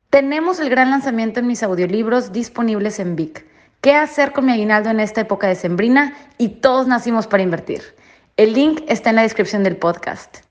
Tenemos el gran lanzamiento en mis audiolibros disponibles en Vic. ¿Qué hacer con mi aguinaldo en esta época decembrina? Y todos nacimos para invertir. El link está en la descripción del podcast.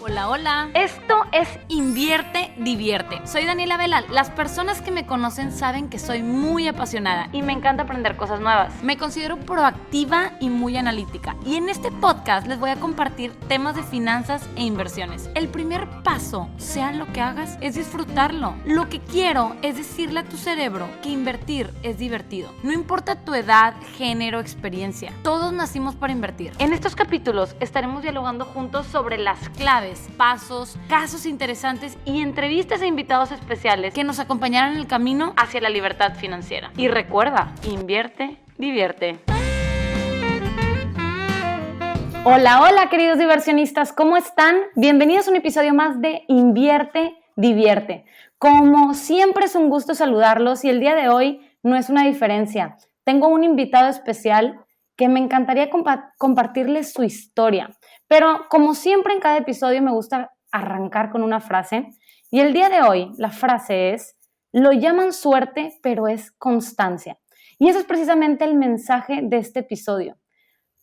Hola, hola. Esto es Invierte, Divierte. Soy Daniela Vela. Las personas que me conocen saben que soy muy apasionada y me encanta aprender cosas nuevas. Me considero proactiva y muy analítica. Y en este podcast les voy a compartir temas de finanzas e inversiones. El primer paso, sea lo que hagas, es disfrutarlo. Lo que quiero es decirle a tu cerebro que invertir es divertido. No importa tu edad, género, experiencia. Todos nacimos para invertir. En estos capítulos estaremos dialogando juntos sobre las claves, pasos, casos interesantes y entrevistas a invitados especiales que nos acompañarán en el camino hacia la libertad financiera. Y recuerda, invierte, divierte. Hola, hola queridos diversionistas, ¿cómo están? Bienvenidos a un episodio más de Invierte, Divierte. Como siempre es un gusto saludarlos y el día de hoy no es una diferencia. Tengo un invitado especial que me encantaría compartirles su historia. Pero como siempre en cada episodio me gusta arrancar con una frase y el día de hoy la frase es: lo llaman suerte, pero es constancia. Y eso es precisamente el mensaje de este episodio.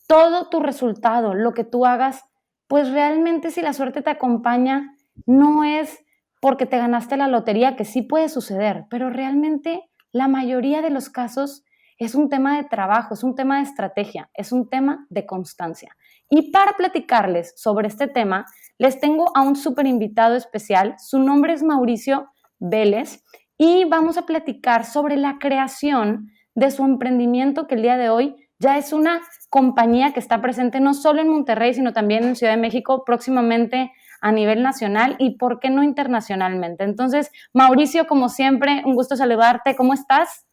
Todo tu resultado, lo que tú hagas, pues realmente si la suerte te acompaña, no es porque te ganaste la lotería, que sí puede suceder, pero realmente la mayoría de los casos es un tema de trabajo, es un tema de estrategia, es un tema de constancia. Y para platicarles sobre este tema, les tengo a un súper invitado especial. Su nombre es Mauricio Vélez y vamos a platicar sobre la creación de su emprendimiento, que el día de hoy ya es una compañía que está presente no solo en Monterrey, sino también en Ciudad de México, próximamente a nivel nacional y, ¿por qué no, internacionalmente? Entonces, Mauricio, como siempre, un gusto saludarte. ¿Cómo estás?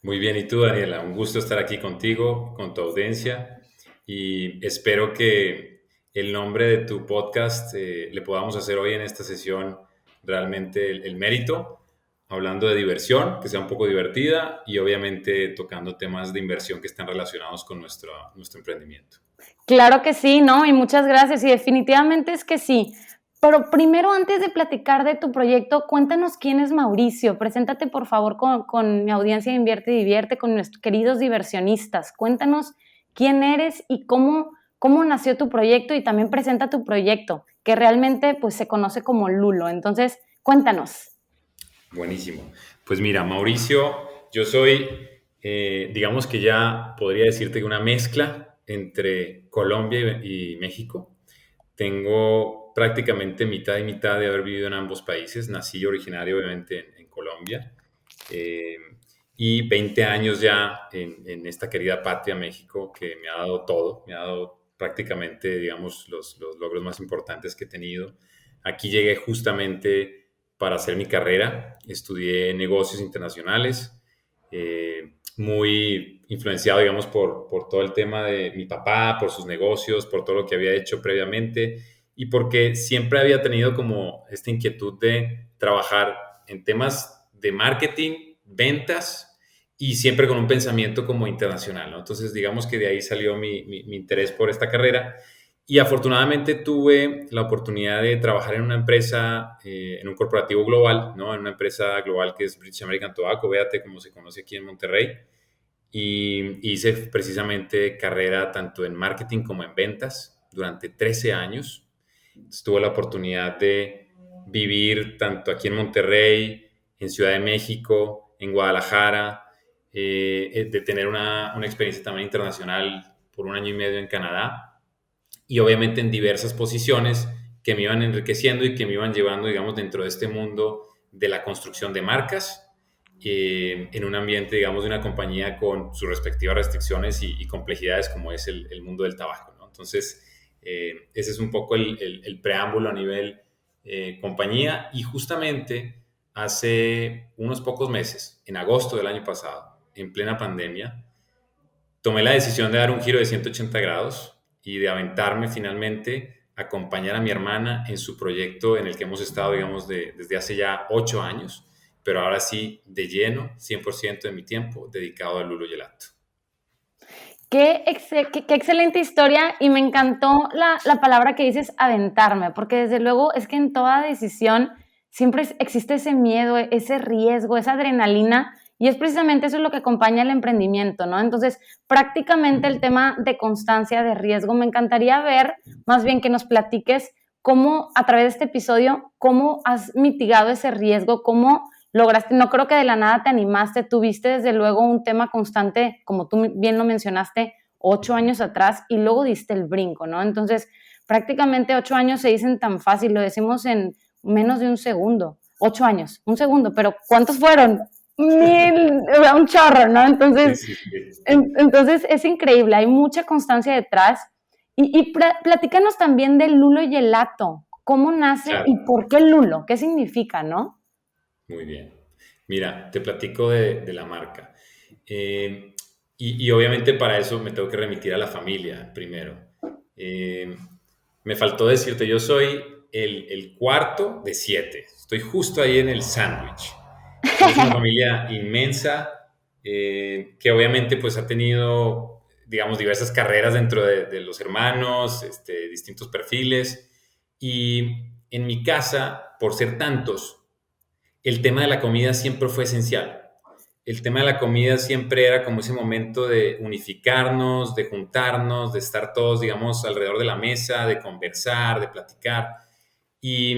Muy bien, ¿y tú, Daniela? Un gusto estar aquí contigo, con tu audiencia, y espero que el nombre de tu podcast le podamos hacer hoy en esta sesión realmente el mérito, hablando de diversión, que sea un poco divertida y obviamente tocando temas de inversión que están relacionados con nuestro emprendimiento. Claro que sí, ¿no? Y muchas gracias. Y definitivamente es que sí. Pero primero, antes de platicar de tu proyecto, cuéntanos quién es Mauricio. Preséntate, por favor, con mi audiencia de Invierte y Divierte, con nuestros queridos diversionistas. Cuéntanos quién eres y cómo nació tu proyecto, y también presenta tu proyecto, que realmente pues, se conoce como Lulo. Entonces, cuéntanos. Buenísimo. Pues mira, Mauricio, yo soy, digamos que ya podría decirte que una mezcla entre Colombia y México. Tengo prácticamente mitad y mitad de haber vivido en ambos países. Nací originario, obviamente, en Colombia. eh, y 20 años ya en esta querida patria, México, que me ha dado todo. Me ha dado prácticamente, digamos, los logros más importantes que he tenido. Aquí llegué justamente para hacer mi carrera. Estudié negocios internacionales, muy influenciado, digamos, por todo el tema de mi papá, por sus negocios, por todo lo que había hecho previamente y porque siempre había tenido como esta inquietud de trabajar en temas de marketing, ventas y siempre con un pensamiento como internacional, ¿no? Entonces, digamos que de ahí salió mi interés por esta carrera. Y afortunadamente tuve la oportunidad de trabajar en una empresa, en un corporativo global, ¿no? En una empresa global que es British American Tobacco, véate como se conoce aquí en Monterrey. Y hice precisamente carrera tanto en marketing como en ventas durante 13 años. Tuve la oportunidad de vivir tanto aquí en Monterrey, en Ciudad de México, en Guadalajara, de tener una experiencia también internacional por un año y medio en Canadá y obviamente en diversas posiciones que me iban enriqueciendo y que me iban llevando, digamos, dentro de este mundo de la construcción de marcas, en un ambiente, digamos, de una compañía con sus respectivas restricciones y complejidades como es el mundo del tabaco, ¿no? Entonces, ese es un poco el preámbulo a nivel compañía y justamente hace unos pocos meses, en agosto del año pasado, en plena pandemia, tomé la decisión de dar un giro de 180 grados y de aventarme finalmente a acompañar a mi hermana en su proyecto en el que hemos estado, digamos, desde hace ya 8 años, pero ahora sí, de lleno, 100% de mi tiempo dedicado al Lulo Gelato. Qué excelente historia y me encantó la palabra que dices, aventarme, porque desde luego es que en toda decisión siempre existe ese miedo, ese riesgo, esa adrenalina y es precisamente eso lo que acompaña el emprendimiento, ¿no? Entonces, prácticamente el tema de constancia, de riesgo, me encantaría ver, más bien que nos platiques cómo a través de este episodio, cómo has mitigado ese riesgo, cómo lograste, no creo que de la nada te animaste, tuviste desde luego un tema constante, como tú bien lo mencionaste, 8 años atrás y luego diste el brinco, ¿no? Entonces, prácticamente 8 años se dicen tan fácil, lo decimos en menos de un segundo, 8 años, un segundo, pero ¿cuántos fueron? 1000, o sea, un chorro, ¿no? Sí, Entonces, sí, sí. entonces es increíble, hay mucha constancia detrás. Y platícanos también del lulo y gelato, ¿cómo nace Claro, y por qué lulo? ¿Qué significa, no? muy bien. Mira, te platico de la marca. Eh, y obviamente para eso me tengo que remitir a la familia primero. Eh, Me faltó decirte, yo soy el cuarto de 7. Estoy justo ahí en el sándwich. Somos una familia inmensa que obviamente pues ha tenido, digamos, diversas carreras dentro de los hermanos, distintos perfiles. Y en mi casa, por ser tantos, el tema de la comida siempre fue esencial. El tema de la comida siempre era como ese momento de unificarnos, de juntarnos, de estar todos, digamos, alrededor de la mesa, de conversar, de platicar. Y,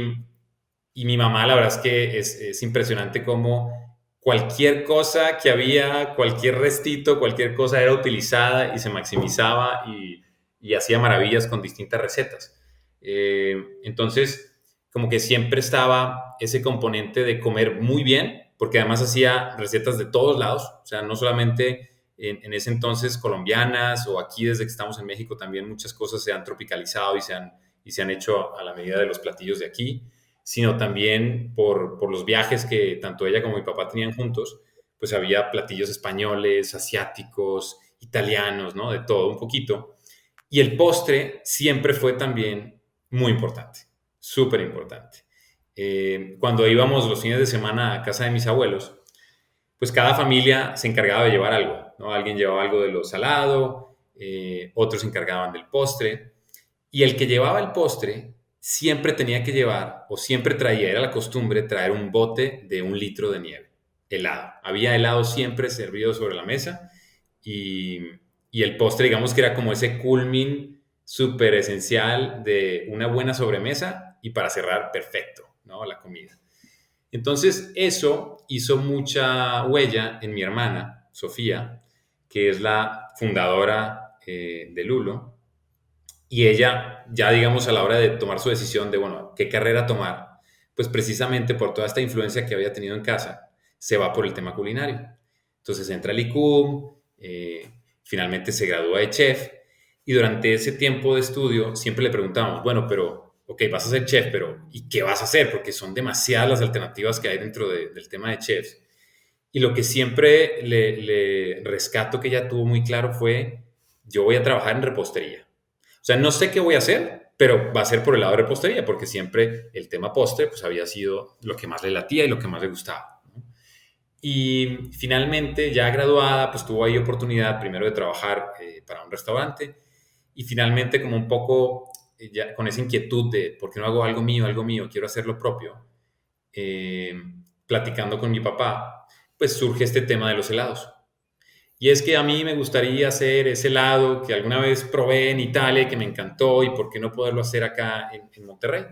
y mi mamá, la verdad es que es impresionante cómo cualquier cosa que había, cualquier restito, cualquier cosa era utilizada y se maximizaba y hacía maravillas con distintas recetas. Entonces, como que siempre estaba ese componente de comer muy bien, porque además hacía recetas de todos lados, o sea, no solamente en ese entonces colombianas o aquí desde que estamos en México también muchas cosas se han tropicalizado y se han hecho a la medida de los platillos de aquí, sino también por los viajes que tanto ella como mi papá tenían juntos, pues había platillos españoles, asiáticos, italianos, ¿no? De todo un poquito. Y el postre siempre fue también muy importante, súper importante. Cuando íbamos los fines de semana a casa de mis abuelos, pues cada familia se encargaba de llevar algo, ¿no? Alguien llevaba algo de lo salado, otros se encargaban del postre, y el que llevaba el postre siempre tenía que llevar, o siempre traía, era la costumbre, traer un bote de 1 litro de nieve, helado. Había helado siempre servido sobre la mesa, y, y el postre, digamos que era como ese culmin súper esencial de una buena sobremesa, y para cerrar, perfecto, ¿no? La comida. Entonces, eso hizo mucha huella en mi hermana, Sofía, que es la fundadora de Lulo, y ella, ya digamos, a la hora de tomar su decisión de, bueno, qué carrera tomar, pues precisamente por toda esta influencia que había tenido en casa, se va por el tema culinario. Entonces entra al ICUM, finalmente se gradúa de chef, y durante ese tiempo de estudio siempre le preguntábamos, bueno, pero, ok, vas a ser chef, pero ¿y qué vas a hacer? Porque son demasiadas las alternativas que hay dentro del tema de chefs. Y lo que siempre le rescato que ella tuvo muy claro fue, yo voy a trabajar en repostería. O sea, no sé qué voy a hacer, pero va a ser por el lado de repostería, porque siempre el tema postre pues había sido lo que más le latía y lo que más le gustaba, ¿no? Y finalmente, ya graduada, pues tuvo ahí oportunidad primero de trabajar para un restaurante y finalmente como un poco ya con esa inquietud de por qué no hago algo mío, quiero hacer lo propio, eh, platicando con mi papá, pues surge este tema de los helados. Y es que a mí me gustaría hacer ese helado que alguna vez probé en Italia y que me encantó y por qué no poderlo hacer acá en Monterrey.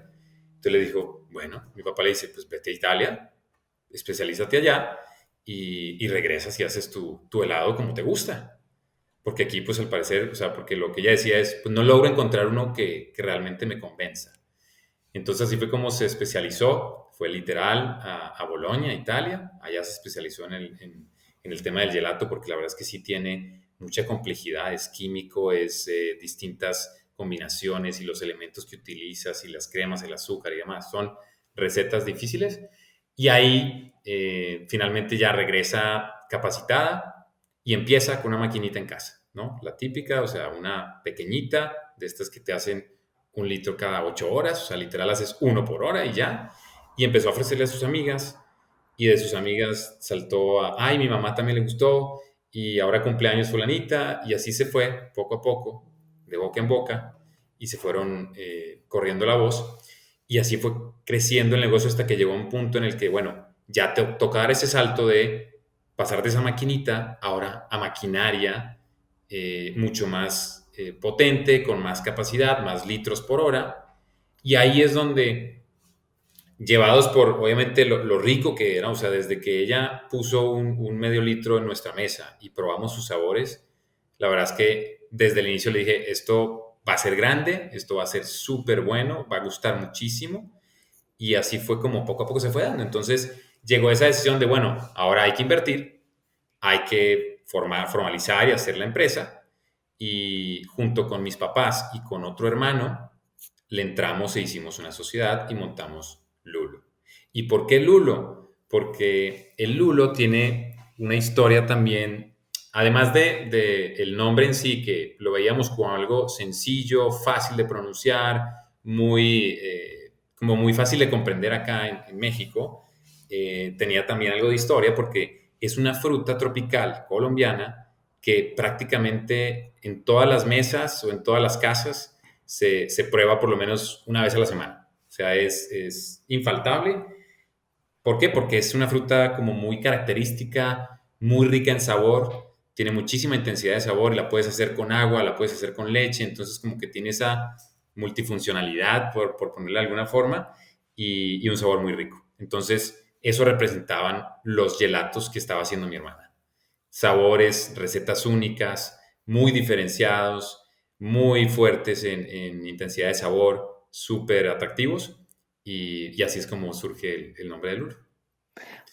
Entonces le dijo, bueno, mi papá le dice, pues vete a Italia, especialízate allá y regresas y haces tu helado como te gusta. Porque aquí, pues al parecer, o sea, porque lo que ella decía es, pues no logro encontrar uno que realmente me convenza. Entonces así fue como se especializó, fue literal a Bolonia, Italia, allá se especializó en el tema del gelato porque la verdad es que sí tiene mucha complejidad, es químico, es distintas combinaciones y los elementos que utilizas y las cremas, el azúcar y demás, son recetas difíciles y ahí finalmente ya regresa capacitada y empieza con una maquinita en casa, ¿no? La típica, o sea, una pequeñita de estas que te hacen 1 litro cada 8 horas, o sea, literal haces uno por hora y ya. Y empezó a ofrecerle a sus amigas y de sus amigas saltó a, ay, mi mamá también le gustó y ahora cumpleaños fulanita, y así se fue poco a poco, de boca en boca, y se fueron corriendo la voz, y así fue creciendo el negocio hasta que llegó a un punto en el que, bueno, ya te toca dar ese salto de pasar de esa maquinita ahora a maquinaria mucho más potente, con más capacidad, más litros por hora, y ahí es donde llevados por, obviamente, lo rico que era, o sea, desde que ella puso un medio litro en nuestra mesa y probamos sus sabores, la verdad es que desde el inicio le dije, esto va a ser grande, esto va a ser súper bueno, va a gustar muchísimo, y así fue como poco a poco se fue dando. Entonces llegó esa decisión de, bueno, ahora hay que invertir, hay que formalizar y hacer la empresa, y junto con mis papás y con otro hermano, le entramos e hicimos una sociedad y montamos Lulo. ¿Y por qué Lulo? Porque el Lulo tiene una historia también, además de el nombre en sí, que lo veíamos como algo sencillo, fácil de pronunciar, como muy fácil de comprender acá en México, tenía también algo de historia porque es una fruta tropical colombiana que prácticamente en todas las mesas o en todas las casas se prueba por lo menos una vez a la semana. O sea, es infaltable. ¿Por qué? Porque es una fruta como muy característica, muy rica en sabor, tiene muchísima intensidad de sabor y la puedes hacer con agua, la puedes hacer con leche, entonces como que tiene esa multifuncionalidad, por ponerle de alguna forma, y un sabor muy rico. Entonces, eso representaban los gelatos que estaba haciendo mi hermana. Sabores, recetas únicas, muy diferenciados, muy fuertes en intensidad de sabor, súper atractivos, y así es como surge el nombre de Luro.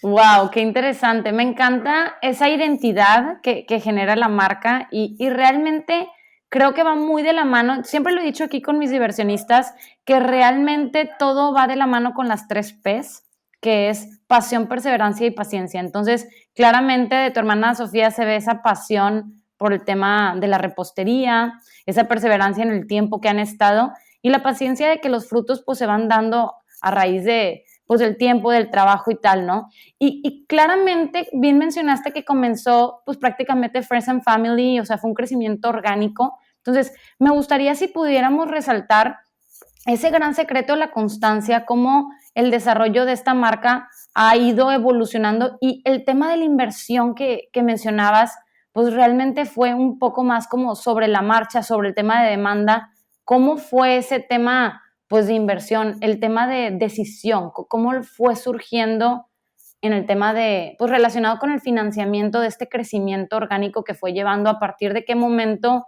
Wow, qué interesante. Me encanta esa identidad que genera la marca y realmente creo que va muy de la mano. Siempre lo he dicho aquí con mis diversionistas, que realmente todo va de la mano con las 3 Ps, que es pasión, perseverancia y paciencia. Entonces, claramente de tu hermana Sofía se ve esa pasión por el tema de la repostería, esa perseverancia en el tiempo que han estado y la paciencia de que los frutos pues se van dando a raíz de pues del tiempo, del trabajo y tal, ¿no? Y claramente, bien mencionaste que comenzó pues prácticamente Friends and Family, o sea, fue un crecimiento orgánico. Entonces, me gustaría si pudiéramos resaltar ese gran secreto de la constancia, cómo el desarrollo de esta marca ha ido evolucionando y el tema de la inversión que mencionabas, pues realmente fue un poco más como sobre la marcha, sobre el tema de demanda. ¿Cómo fue ese tema pues de inversión, el tema de decisión? ¿Cómo fue surgiendo en el tema de, pues relacionado con el financiamiento de este crecimiento orgánico que fue llevando? ¿A partir de qué momento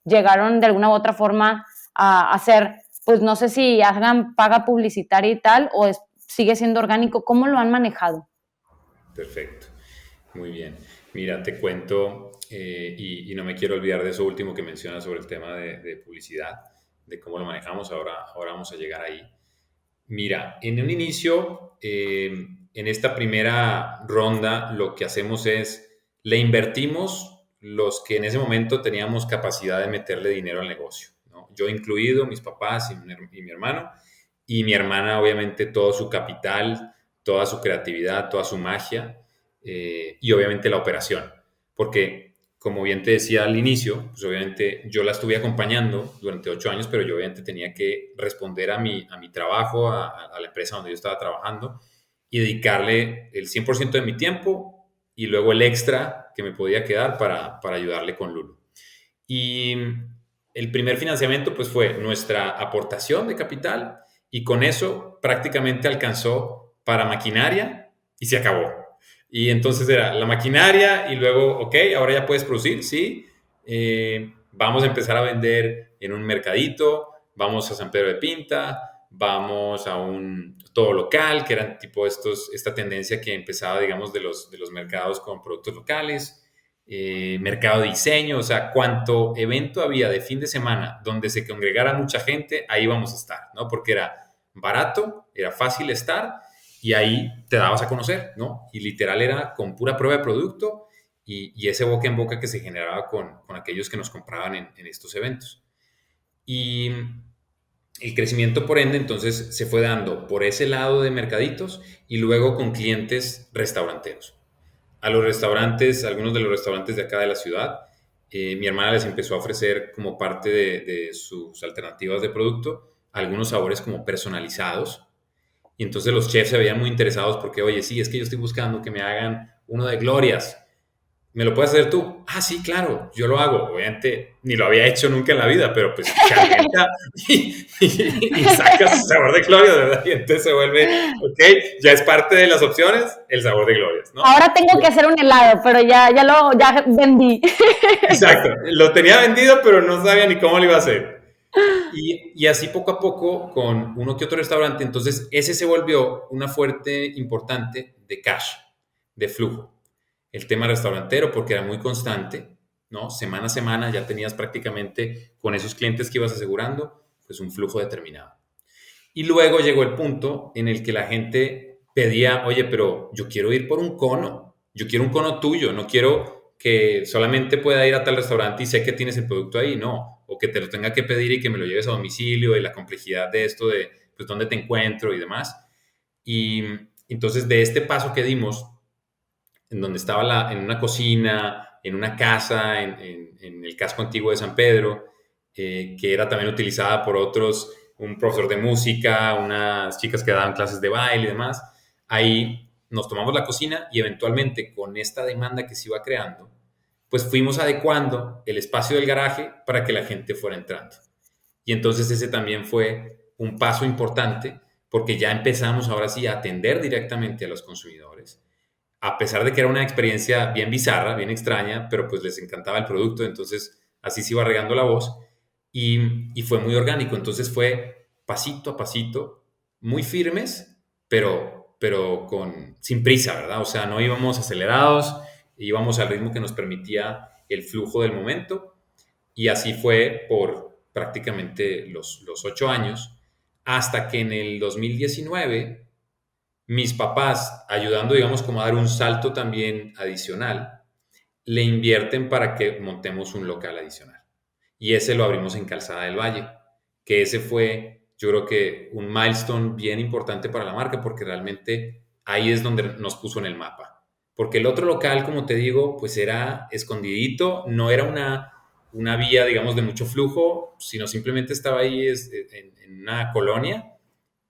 llegaron de alguna u otra forma a hacer, pues no sé si hagan paga publicitaria y tal, o sigue siendo orgánico? ¿Cómo lo han manejado? Perfecto, muy bien. Mira, te cuento, y no me quiero olvidar de eso último que mencionas sobre el tema de publicidad, de cómo lo manejamos, ahora vamos a llegar ahí. Mira, en un inicio, en esta primera ronda, lo que hacemos es, le invertimos los que en ese momento teníamos capacidad de meterle dinero al negocio, ¿no? Yo incluido, mis papás y mi hermano, y mi hermana obviamente todo su capital, toda su creatividad, toda su magia, y obviamente la operación, porque como bien te decía al inicio, pues obviamente yo la estuve acompañando durante 8 años, pero yo obviamente tenía que responder a mi trabajo, a la empresa donde yo estaba trabajando y dedicarle el 100% de mi tiempo y luego el extra que me podía quedar para ayudarle con Lulo. Y el primer financiamiento pues fue nuestra aportación de capital y con eso prácticamente alcanzó para maquinaria y se acabó. Y entonces era la maquinaria y luego, ok, ahora ya puedes producir, sí. Vamos a empezar a vender en un mercadito, vamos a San Pedro de Pinta, vamos a un todo local, que eran tipo esta tendencia que empezaba, digamos, de los mercados con productos locales, mercado de diseño, o sea, cuánto evento había de fin de semana donde se congregara mucha gente, ahí vamos a estar, ¿no? Porque era barato, era fácil estar y ahí te dabas a conocer, ¿no? Y literal era con pura prueba de producto y ese boca en boca que se generaba con aquellos que nos compraban en estos eventos. Y el crecimiento, por ende, entonces se fue dando por ese lado de mercaditos y luego con clientes restauranteros. a los restaurantes, algunos de los restaurantes de acá de la ciudad. Mi hermana les empezó a ofrecer como parte de sus alternativas de producto algunos sabores como personalizados. Y entonces los chefs se veían muy interesados porque, oye, sí, es que yo estoy buscando que me hagan uno de glorias. ¿Me lo puedes hacer tú? Ah, sí, claro, yo lo hago. Obviamente ni lo había hecho nunca en la vida, pero pues se avienta y saca su sabor de glorias, ¿verdad? Y entonces se vuelve, ok, ya es parte de las opciones el sabor de glorias, ¿no? Ahora tengo que hacer un helado, pero ya vendí. Exacto, lo tenía vendido, pero no sabía ni cómo lo iba a hacer. Y así poco a poco con uno que otro restaurante, entonces ese se volvió una fuerte importante de cash, de flujo. El tema restaurantero porque era muy constante, ¿no? Semana a semana ya tenías prácticamente con esos clientes que ibas asegurando, pues un flujo determinado. Y luego llegó el punto en el que la gente pedía, oye, pero yo quiero ir por un cono, yo quiero un cono tuyo, no quiero que solamente pueda ir a tal restaurante y sé que tienes el producto ahí, no, o que te lo tenga que pedir y que me lo lleves a domicilio y la complejidad de esto de, pues, dónde te encuentro y demás. Y entonces de este paso que dimos, en donde estaba en una cocina, en una casa, en el casco antiguo de San Pedro, que era también utilizada por otros, un profesor de música, unas chicas que daban clases de baile y demás. Ahí nos tomamos la cocina y eventualmente con esta demanda que se iba creando, pues fuimos adecuando el espacio del garaje para que la gente fuera entrando. Y entonces ese también fue un paso importante porque ya empezamos ahora sí a atender directamente a los consumidores a pesar de que era una experiencia bien bizarra, bien extraña, pero pues les encantaba el producto, entonces así se iba regando la voz y fue muy orgánico, entonces fue pasito a pasito, muy firmes, pero sin prisa, ¿verdad? O sea, no íbamos acelerados, íbamos al ritmo que nos permitía el flujo del momento y así fue por prácticamente los 8 años, hasta que en el 2019 mis papás, ayudando, digamos, como a dar un salto también adicional, le invierten para que montemos un local adicional. Y ese lo abrimos en Calzada del Valle, que ese fue, yo creo que un milestone bien importante para la marca, porque realmente ahí es donde nos puso en el mapa. Porque el otro local, como te digo, pues era escondidito, no era una vía, digamos, de mucho flujo, sino simplemente estaba ahí en una colonia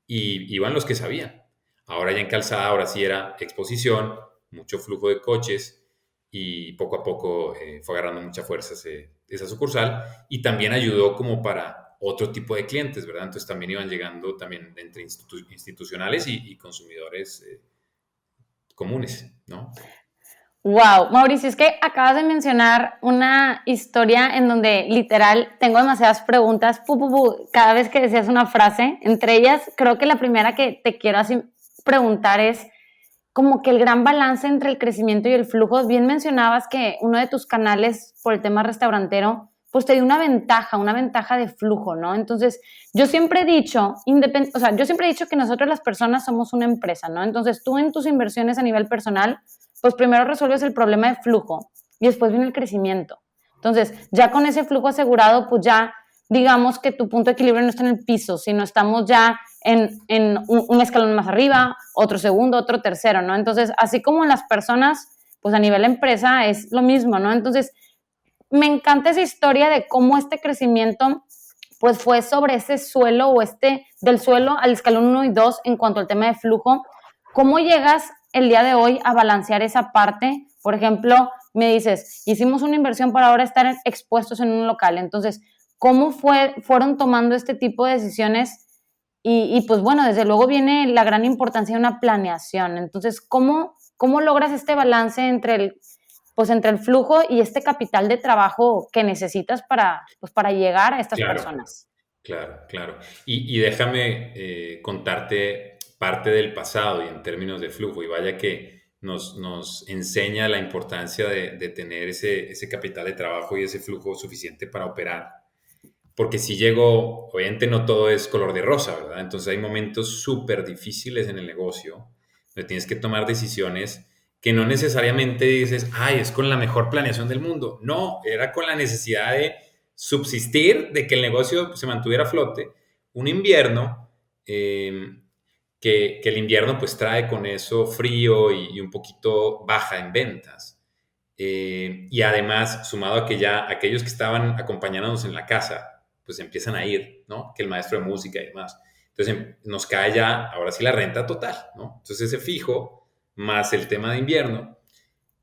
y iban los que sabían. Ahora ya en Calzada, ahora sí era exposición, mucho flujo de coches y poco a poco fue agarrando mucha fuerza esa sucursal y también ayudó como para otro tipo de clientes, ¿verdad? Entonces también iban llegando también entre institucionales y consumidores comunes, ¿no? Wow, Mauricio, es que acabas de mencionar una historia en donde literal tengo demasiadas preguntas cada vez que decías una frase. Entre ellas, creo que la primera que te quiero así preguntar es como que el gran balance entre el crecimiento y el flujo. Bien mencionabas que uno de tus canales por el tema restaurantero, pues te dio una ventaja de flujo, ¿no? Entonces, yo siempre he dicho, o sea, yo siempre he dicho que nosotros las personas somos una empresa, ¿no? Entonces, tú en tus inversiones a nivel personal, pues primero resuelves el problema de flujo y después viene el crecimiento. Entonces, ya con ese flujo asegurado, pues ya digamos que tu punto de equilibrio no está en el piso, sino estamos ya en un escalón más arriba, otro segundo, otro tercero, ¿no? Entonces, así como en las personas, pues a nivel empresa es lo mismo, ¿no? Entonces, me encanta esa historia de cómo este crecimiento pues fue sobre ese suelo o del suelo al escalón 1 y 2 en cuanto al tema de flujo. ¿Cómo llegas el día de hoy a balancear esa parte? Por ejemplo, me dices, hicimos una inversión para ahora estar expuestos en un local. Entonces, ¿cómo fueron tomando este tipo de decisiones? Y pues bueno, desde luego viene la gran importancia de una planeación. Entonces, ¿cómo logras este balance entre el flujo y este capital de trabajo que necesitas para llegar a estas Claro, personas? claro, claro. Y déjame contarte parte del pasado y en términos de flujo. Y vaya que nos enseña la importancia de tener ese capital de trabajo y ese flujo suficiente para operar. Porque si llego, obviamente no todo es color de rosa, ¿verdad? Entonces hay momentos súper difíciles en el negocio donde tienes que tomar decisiones que no necesariamente dices, ay, es con la mejor planeación del mundo. No, era con la necesidad de subsistir, de que el negocio se mantuviera a flote. Un invierno, que el invierno pues trae con eso frío y un poquito baja en ventas. Y además, sumado a que ya aquellos que estaban acompañándonos en la casa, pues empiezan a ir, ¿no? Que el maestro de música y demás. Entonces nos cae ya, ahora sí, la renta total, ¿no? Entonces ese fijo, más el tema de invierno,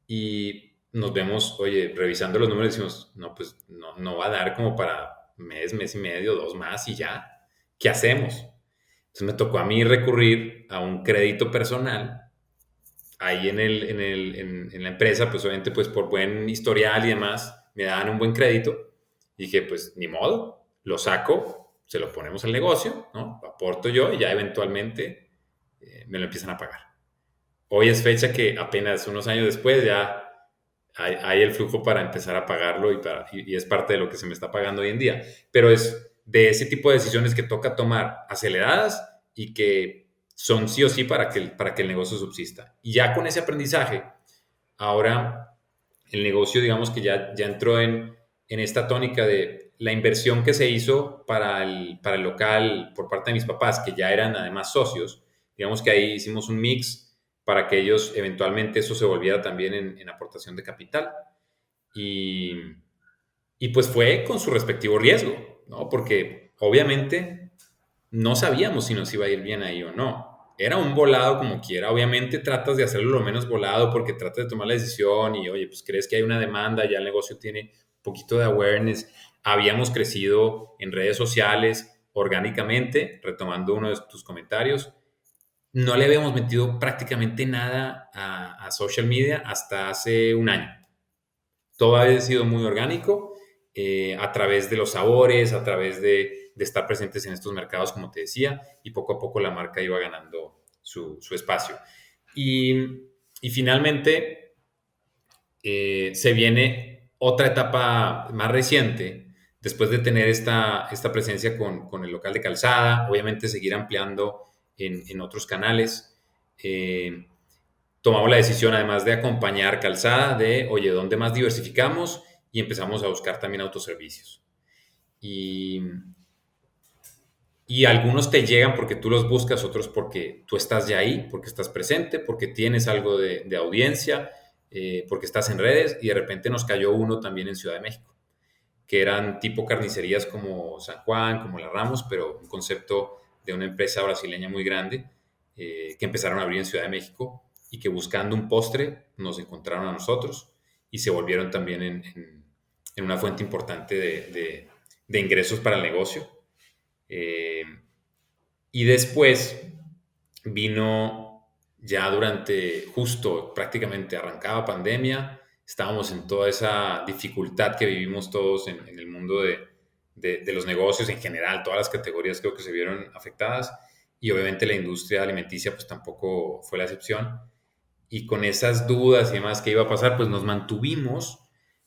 y nos vemos, oye, revisando los números, decimos, no, pues no va a dar como para mes y medio, 2 más y ya. ¿Qué hacemos? Entonces me tocó a mí recurrir a un crédito personal ahí en la empresa, pues obviamente pues por buen historial y demás, me daban un buen crédito. Y dije, pues ni modo, lo saco, se lo ponemos al negocio, ¿no? Lo aporto yo y ya eventualmente me lo empiezan a pagar. Hoy es fecha que apenas unos años después ya hay el flujo para empezar a pagarlo y es parte de lo que se me está pagando hoy en día. Pero es de ese tipo de decisiones que toca tomar aceleradas y que son sí o sí para que el negocio subsista. Y ya con ese aprendizaje, ahora el negocio, digamos que ya entró en esta tónica de la inversión que se hizo para el local por parte de mis papás, que ya eran además socios. Digamos que ahí hicimos un mix para que ellos eventualmente eso se volviera también en aportación de capital. Y, y pues fue con su respectivo riesgo, ¿no? Porque obviamente no sabíamos si nos iba a ir bien ahí o no. Era un volado como quiera. Obviamente tratas de hacerlo lo menos volado porque tratas de tomar la decisión y, oye, pues crees que hay una demanda, ya el negocio tiene un poquito de awareness. Habíamos crecido en redes sociales orgánicamente, retomando uno de tus comentarios. No le habíamos metido prácticamente nada a social media hasta hace un año. Todo había sido muy orgánico, a través de los sabores, a través de estar presentes en estos mercados, como te decía, y poco a poco la marca iba ganando su espacio. Y finalmente se viene otra etapa más reciente, después de tener esta presencia con el local de calzada, obviamente seguir ampliando en otros canales. Tomamos la decisión, además de acompañar calzada, de, oye, ¿dónde más diversificamos? Y empezamos a buscar también autoservicios. Y, y algunos te llegan porque tú los buscas, otros porque tú estás ya ahí, porque estás presente, porque tienes algo de audiencia, porque estás en redes, y de repente nos cayó uno también en Ciudad de México, que eran tipo carnicerías como San Juan, como La Ramos, pero un concepto de una empresa brasileña muy grande, que empezaron a abrir en Ciudad de México y que buscando un postre nos encontraron a nosotros y se volvieron también en una fuente importante de ingresos para el negocio. Y después vino ya durante, justo prácticamente arrancaba pandemia, estábamos en toda esa dificultad que vivimos todos en el mundo de los negocios en general, todas las categorías creo que se vieron afectadas y obviamente la industria alimenticia pues tampoco fue la excepción. Y con esas dudas y demás que iba a pasar, pues nos mantuvimos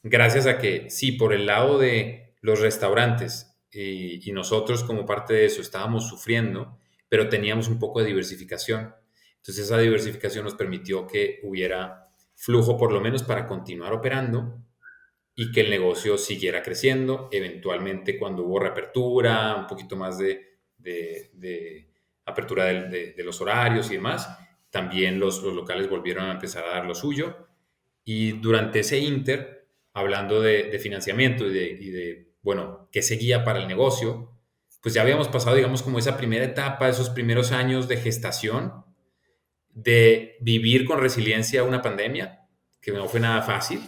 gracias a que sí, por el lado de los restaurantes y nosotros como parte de eso estábamos sufriendo, pero teníamos un poco de diversificación. Entonces esa diversificación nos permitió que hubiera flujo por lo menos para continuar operando y que el negocio siguiera creciendo. Eventualmente cuando hubo reapertura, un poquito más de apertura de los horarios y demás, también los locales volvieron a empezar a dar lo suyo. Y durante ese inter, hablando de financiamiento y de, bueno, qué seguía para el negocio, pues ya habíamos pasado, digamos, como esa primera etapa, esos primeros años de gestación, de vivir con resiliencia una pandemia, que no fue nada fácil,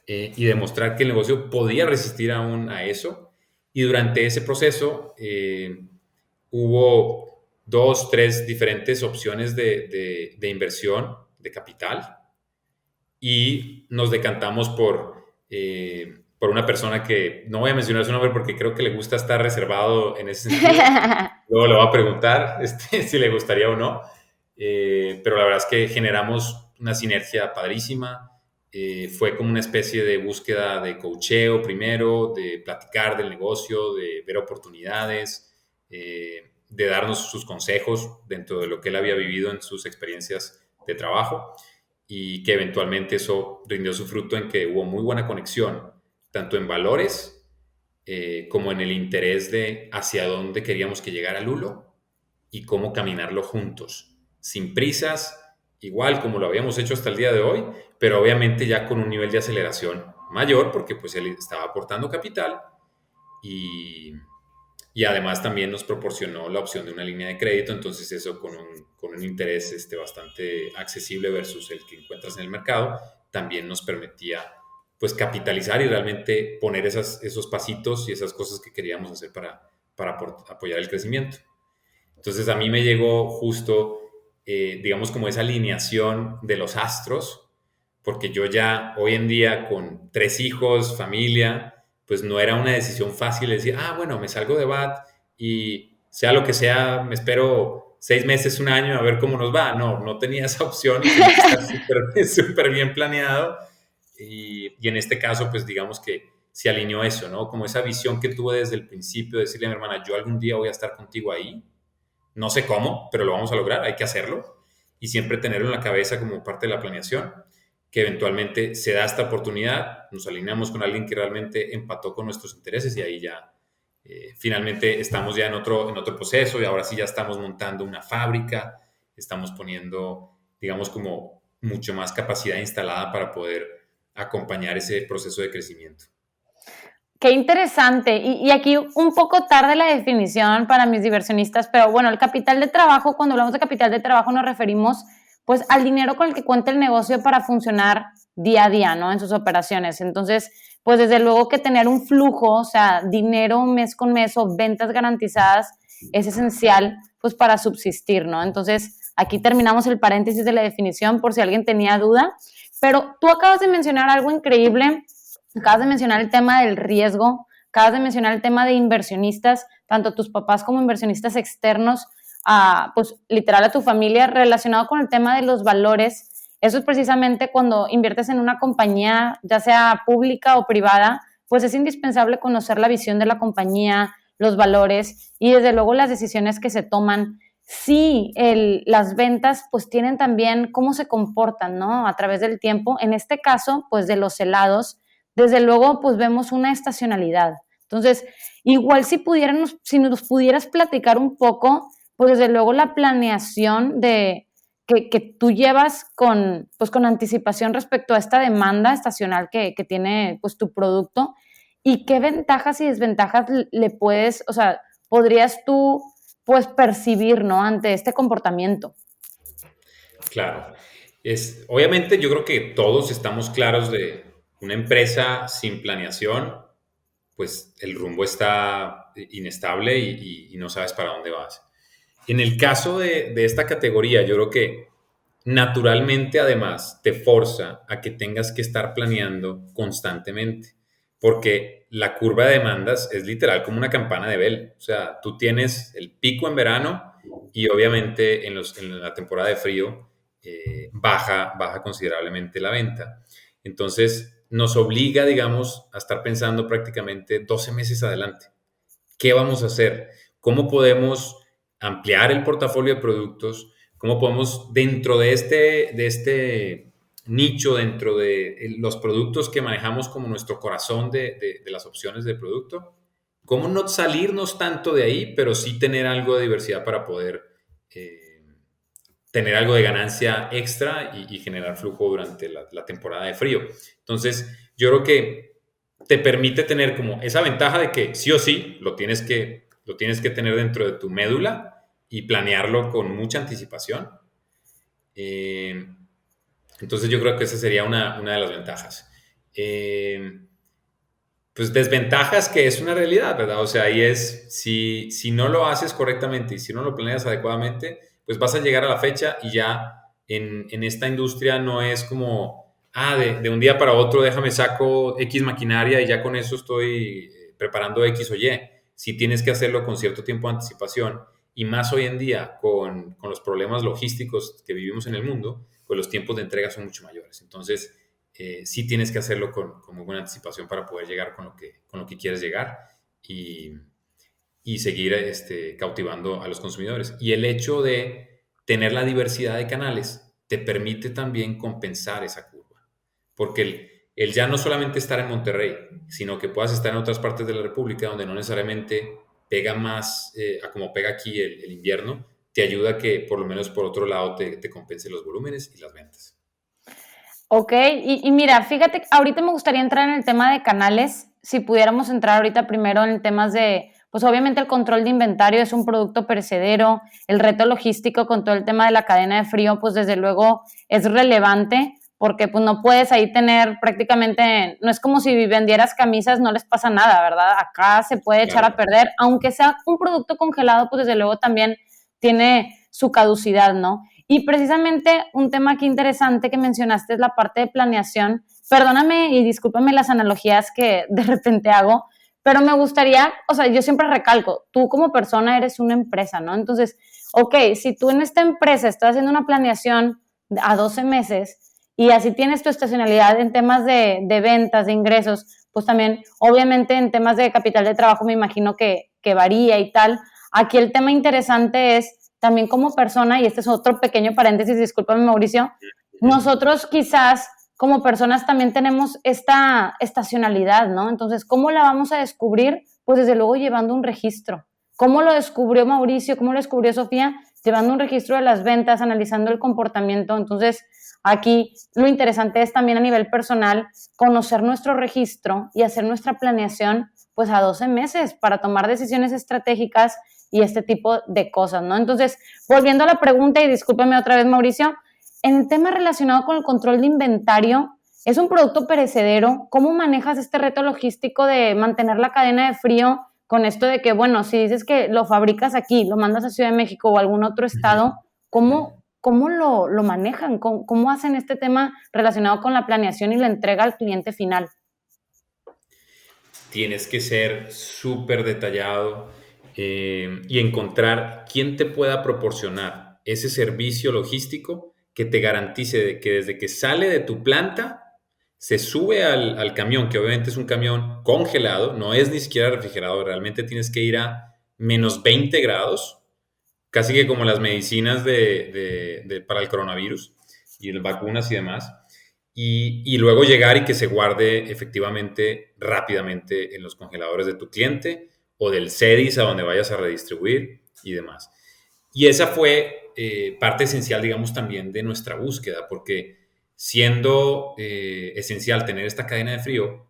y demostrar que el negocio podía resistir aún a eso. Y durante ese proceso hubo 2, 3 diferentes opciones de inversión de capital y nos decantamos por una persona que no voy a mencionar su nombre porque creo que le gusta estar reservado en ese sentido. Luego le voy a preguntar si le gustaría o no. Pero la verdad es que generamos una sinergia padrísima. Fue como una especie de búsqueda de coacheo primero, de platicar del negocio, de ver oportunidades, de darnos sus consejos dentro de lo que él había vivido en sus experiencias de trabajo y que eventualmente eso rindió su fruto en que hubo muy buena conexión, tanto en valores como en el interés de hacia dónde queríamos que llegara Lulo y cómo caminarlo juntos, sin prisas, igual como lo habíamos hecho hasta el día de hoy, pero obviamente ya con un nivel de aceleración mayor, porque pues él estaba aportando capital y, y además también nos proporcionó la opción de una línea de crédito, entonces eso con un interés bastante accesible versus el que encuentras en el mercado, también nos permitía pues capitalizar y realmente poner esos pasitos y esas cosas que queríamos hacer para apoyar el crecimiento. Entonces a mí me llegó justo, digamos, como esa alineación de los astros, porque yo ya hoy en día con 3 hijos, familia, pues no era una decisión fácil decir, bueno, me salgo de BAT y sea lo que sea, me espero 6 meses, un año a ver cómo nos va. No, no tenía esa opción y tenía que estar súper súper bien planeado. Y en este caso, pues digamos que se alineó eso, ¿no? Como esa visión que tuve desde el principio, de decirle a mi hermana, yo algún día voy a estar contigo ahí, no sé cómo, pero lo vamos a lograr, hay que hacerlo. Y siempre tenerlo en la cabeza como parte de la planeación, que eventualmente se da esta oportunidad, nos alineamos con alguien que realmente empató con nuestros intereses y ahí ya finalmente estamos ya en otro proceso y ahora sí ya estamos montando una fábrica, estamos poniendo, digamos, como mucho más capacidad instalada para poder acompañar ese proceso de crecimiento. Qué interesante. Y aquí un poco tarde la definición para mis diversionistas, pero bueno, el capital de trabajo, cuando hablamos de capital de trabajo nos referimos pues al dinero con el que cuenta el negocio para funcionar día a día, ¿no? En sus operaciones. Entonces, pues desde luego que tener un flujo, o sea, dinero mes con mes o ventas garantizadas es esencial pues para subsistir, ¿no? Entonces, aquí terminamos el paréntesis de la definición por si alguien tenía duda, pero tú acabas de mencionar algo increíble. Acabas de mencionar el tema del riesgo, acabas de mencionar el tema de inversionistas, tanto tus papás como inversionistas externos, pues literal a tu familia, relacionado con el tema de los valores. Eso es precisamente cuando inviertes en una compañía, ya sea pública o privada, pues es indispensable conocer la visión de la compañía, los valores y desde luego las decisiones que se toman. Sí, las ventas pues tienen también cómo se comportan, ¿no? A través del tiempo. En este caso, pues de los helados, desde luego, pues vemos una estacionalidad. Entonces, igual si nos pudieras platicar un poco, pues desde luego la planeación que tú llevas pues con anticipación respecto a esta demanda estacional que tiene pues tu producto y qué ventajas y desventajas le puedes, o sea, podrías tú pues percibir, ¿no? Ante este comportamiento. Claro. Obviamente yo creo que todos estamos claros de una empresa sin planeación, pues el rumbo está inestable y no sabes para dónde vas. En el caso de esta categoría, yo creo que naturalmente además te forza a que tengas que estar planeando constantemente, porque la curva de demandas es literal como una campana de Bell. O sea, tú tienes el pico en verano y obviamente en la temporada de frío baja considerablemente la venta. Entonces, nos obliga, digamos, a estar pensando prácticamente 12 meses adelante. ¿Qué vamos a hacer? ¿Cómo podemos ampliar el portafolio de productos? ¿Cómo podemos, dentro de este nicho, dentro de los productos que manejamos como nuestro corazón de las opciones de producto, cómo no salirnos tanto de ahí, pero sí tener algo de diversidad para poder tener algo de ganancia extra y generar flujo durante la temporada de frío? Entonces, yo creo que te permite tener como esa ventaja de que sí o sí lo tienes que tener dentro de tu médula y planearlo con mucha anticipación. Eh, entonces yo creo que esa sería una de las ventajas. Pues desventajas que es una realidad, ¿verdad? O sea, ahí es, si no lo haces correctamente y si no lo planeas adecuadamente, pues vas a llegar a la fecha y ya en esta industria no es como, de un día para otro déjame saco X maquinaria y ya con eso estoy preparando X o Y. Si tienes que hacerlo con cierto tiempo de anticipación y más hoy en día con los problemas logísticos que vivimos en el mundo, pues los tiempos de entrega son mucho mayores. Entonces, sí tienes que hacerlo con muy buena anticipación para poder llegar con lo que quieres llegar y seguir cautivando a los consumidores. Y el hecho de tener la diversidad de canales te permite también compensar esa curva, porque el ya no solamente estar en Monterrey, sino que puedas estar en otras partes de la República donde no necesariamente pega más a como pega aquí el invierno, te ayuda a que por lo menos por otro lado te compense los volúmenes y las ventas. Ok, y mira, fíjate, ahorita me gustaría entrar en el tema de canales, si pudiéramos entrar ahorita primero en temas de, pues obviamente el control de inventario es un producto perecedero, el reto logístico con todo el tema de la cadena de frío, pues desde luego es relevante, porque pues no puedes ahí tener prácticamente, no es como si vendieras camisas, no les pasa nada, ¿verdad? Acá se puede echar a Claro. perder, aunque sea un producto congelado, pues desde luego también tiene su caducidad, ¿no? Y precisamente un tema aquí interesante que mencionaste es la parte de planeación. Perdóname y discúlpame las analogías que de repente hago, pero me gustaría, o sea, yo siempre recalco, tú como persona eres una empresa, ¿no? Entonces, ok, si tú en esta empresa estás haciendo una planeación a 12 meses y así tienes tu estacionalidad en temas de ventas, de ingresos, pues también, obviamente, en temas de capital de trabajo me imagino que varía y tal. Aquí el tema interesante es también como persona, y este es otro pequeño paréntesis, discúlpame Mauricio, nosotros quizás como personas también tenemos esta estacionalidad, ¿no? Entonces, ¿cómo la vamos a descubrir? Pues desde luego llevando un registro. ¿Cómo lo descubrió Mauricio? ¿Cómo lo descubrió Sofía? Llevando un registro de las ventas, analizando el comportamiento. Entonces, aquí lo interesante es también a nivel personal conocer nuestro registro y hacer nuestra planeación pues a 12 meses para tomar decisiones estratégicas y este tipo de cosas, ¿no? Entonces, volviendo a la pregunta, y discúlpeme otra vez, Mauricio, en el tema relacionado con el control de inventario, ¿es un producto perecedero? ¿Cómo manejas este reto logístico de mantener la cadena de frío con esto de que, bueno, si dices que lo fabricas aquí, lo mandas a Ciudad de México o algún otro estado, ¿cómo lo manejan? ¿Cómo hacen este tema relacionado con la planeación y la entrega al cliente final? Tienes que ser súper detallado y encontrar quién te pueda proporcionar ese servicio logístico que te garantice de que desde que sale de tu planta se sube al camión, que obviamente es un camión congelado, no es ni siquiera refrigerado, realmente tienes que ir a -20 grados, casi que como las medicinas para el coronavirus y las vacunas y demás, y luego llegar y que se guarde efectivamente rápidamente en los congeladores de tu cliente o del CEDIS a donde vayas a redistribuir y demás. Y esa fue parte esencial, digamos, también de nuestra búsqueda, porque siendo esencial tener esta cadena de frío,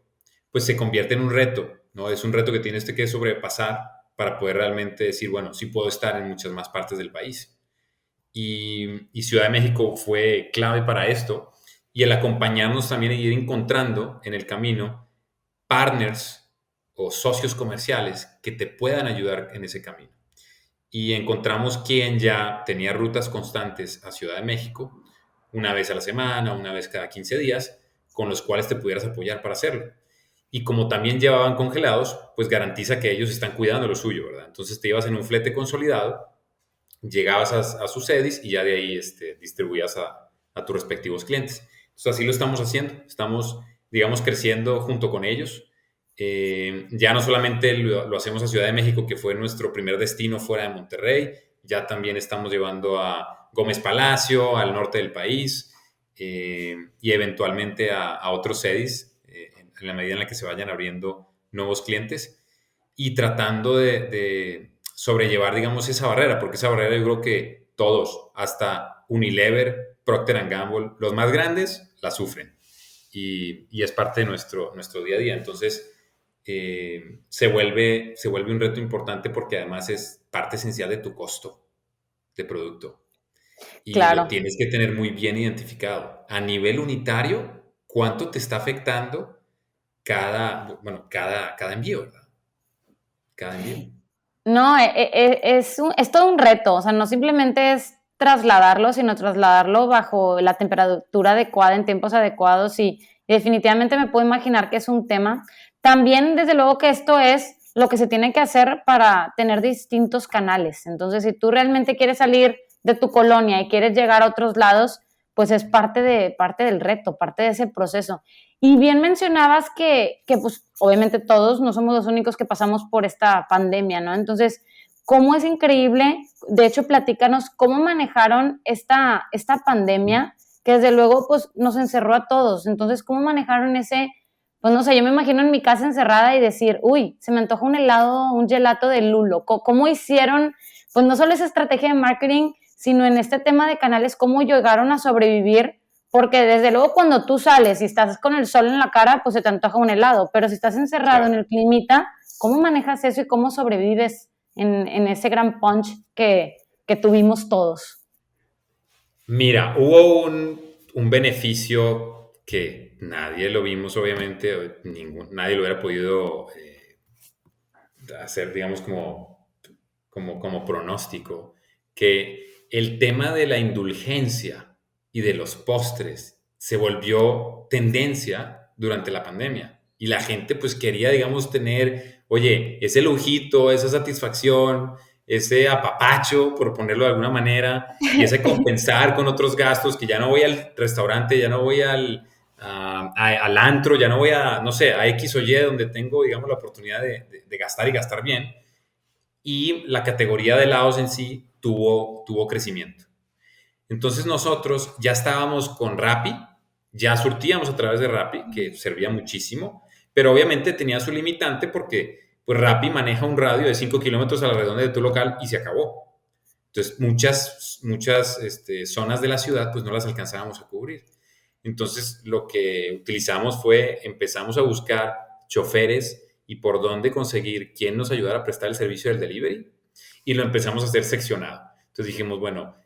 pues se convierte en un reto, ¿no? Es un reto que tienes que sobrepasar para poder realmente decir, bueno, sí puedo estar en muchas más partes del país. Y Ciudad de México fue clave para esto, y el acompañarnos también y ir encontrando en el camino partners o socios comerciales que te puedan ayudar en ese camino. Y encontramos quien ya tenía rutas constantes a Ciudad de México, una vez a la semana, una vez cada 15 días, con los cuales te pudieras apoyar para hacerlo. Y como también llevaban congelados, pues garantiza que ellos están cuidando lo suyo, ¿verdad? Entonces te ibas en un flete consolidado, llegabas a sus sedis y ya de ahí distribuías a tus respectivos clientes. Entonces así lo estamos haciendo, estamos, digamos, creciendo junto con ellos. Ya no solamente lo hacemos a Ciudad de México, que fue nuestro primer destino fuera de Monterrey, ya también estamos llevando a Gómez Palacio, al norte del país, y eventualmente a otros sedis, en la medida en la que se vayan abriendo nuevos clientes, y tratando de sobrellevar, digamos, esa barrera, porque esa barrera yo creo que todos, hasta Unilever, Procter & Gamble, los más grandes, la sufren. Y es parte de nuestro día a día. Entonces, se vuelve un reto importante porque además es parte esencial de tu costo de producto. Y lo Claro. tienes que tener muy bien identificado. A nivel unitario, ¿cuánto te está afectando cada envío, ¿verdad? Cada envío. No, es todo un reto, o sea, no simplemente es trasladarlo, sino trasladarlo bajo la temperatura adecuada, en tiempos adecuados y definitivamente me puedo imaginar que es un tema. También, desde luego que esto es lo que se tiene que hacer para tener distintos canales. Entonces, si tú realmente quieres salir de tu colonia y quieres llegar a otros lados, pues es parte del reto, parte de ese proceso. Y bien mencionabas que pues obviamente todos no somos los únicos que pasamos por esta pandemia, ¿no? Entonces, ¿cómo es increíble? De hecho, platícanos cómo manejaron esta pandemia, que desde luego pues nos encerró a todos. Entonces, ¿cómo manejaron pues no sé, yo me imagino en mi casa encerrada y decir, uy, se me antoja un helado, un gelato de lulo. ¿Cómo hicieron? Pues no solo esa estrategia de marketing, sino en este tema de canales, cómo llegaron a sobrevivir, porque desde luego cuando tú sales y estás con el sol en la cara, pues se te antoja un helado, pero si estás encerrado en Claro. el climita, ¿cómo manejas eso y cómo sobrevives en ese gran punch que tuvimos todos? Mira, hubo un beneficio que nadie lo vimos, obviamente, nadie lo hubiera podido hacer, digamos, como pronóstico, que el tema de la indulgencia y de los postres se volvió tendencia durante la pandemia. Y la gente pues quería, digamos, tener, oye, ese lujito, esa satisfacción, ese apapacho, por ponerlo de alguna manera, y ese compensar con otros gastos, que ya no voy al restaurante, ya no voy al antro, ya no voy a, no sé, a X o Y, donde tengo, digamos, la oportunidad de gastar y gastar bien. Y la categoría de helados en sí tuvo crecimiento. Entonces nosotros ya estábamos con Rappi, ya surtíamos a través de Rappi, que servía muchísimo, pero obviamente tenía su limitante porque pues Rappi maneja un radio de 5 kilómetros a la redonda de tu local y se acabó. Entonces muchas zonas de la ciudad pues no las alcanzábamos a cubrir. Entonces lo que utilizamos fue, empezamos a buscar choferes y por dónde conseguir quién nos ayudara a prestar el servicio del delivery y lo empezamos a hacer seccionado. Entonces dijimos, bueno,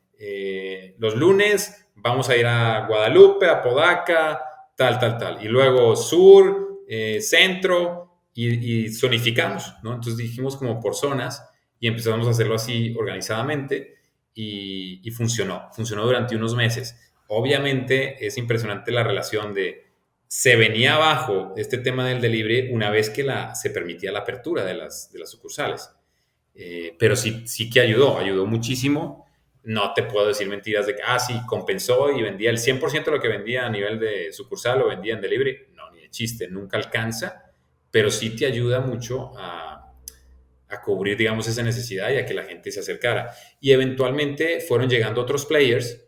los lunes vamos a ir a Guadalupe, a Podaca, tal. Y luego sur, centro y zonificamos, ¿no? Entonces dijimos como por zonas y empezamos a hacerlo así organizadamente y funcionó durante unos meses. Obviamente es impresionante la relación de se venía abajo este tema del delivery una vez que se permitía la apertura de las sucursales. Pero sí que ayudó muchísimo. No te puedo decir mentiras de que, sí, compensó y vendía el 100% de lo que vendía a nivel de sucursal o vendía en delivery. No, ni de chiste, nunca alcanza, pero sí te ayuda mucho a cubrir, digamos, esa necesidad y a que la gente se acercara. Y eventualmente fueron llegando otros players.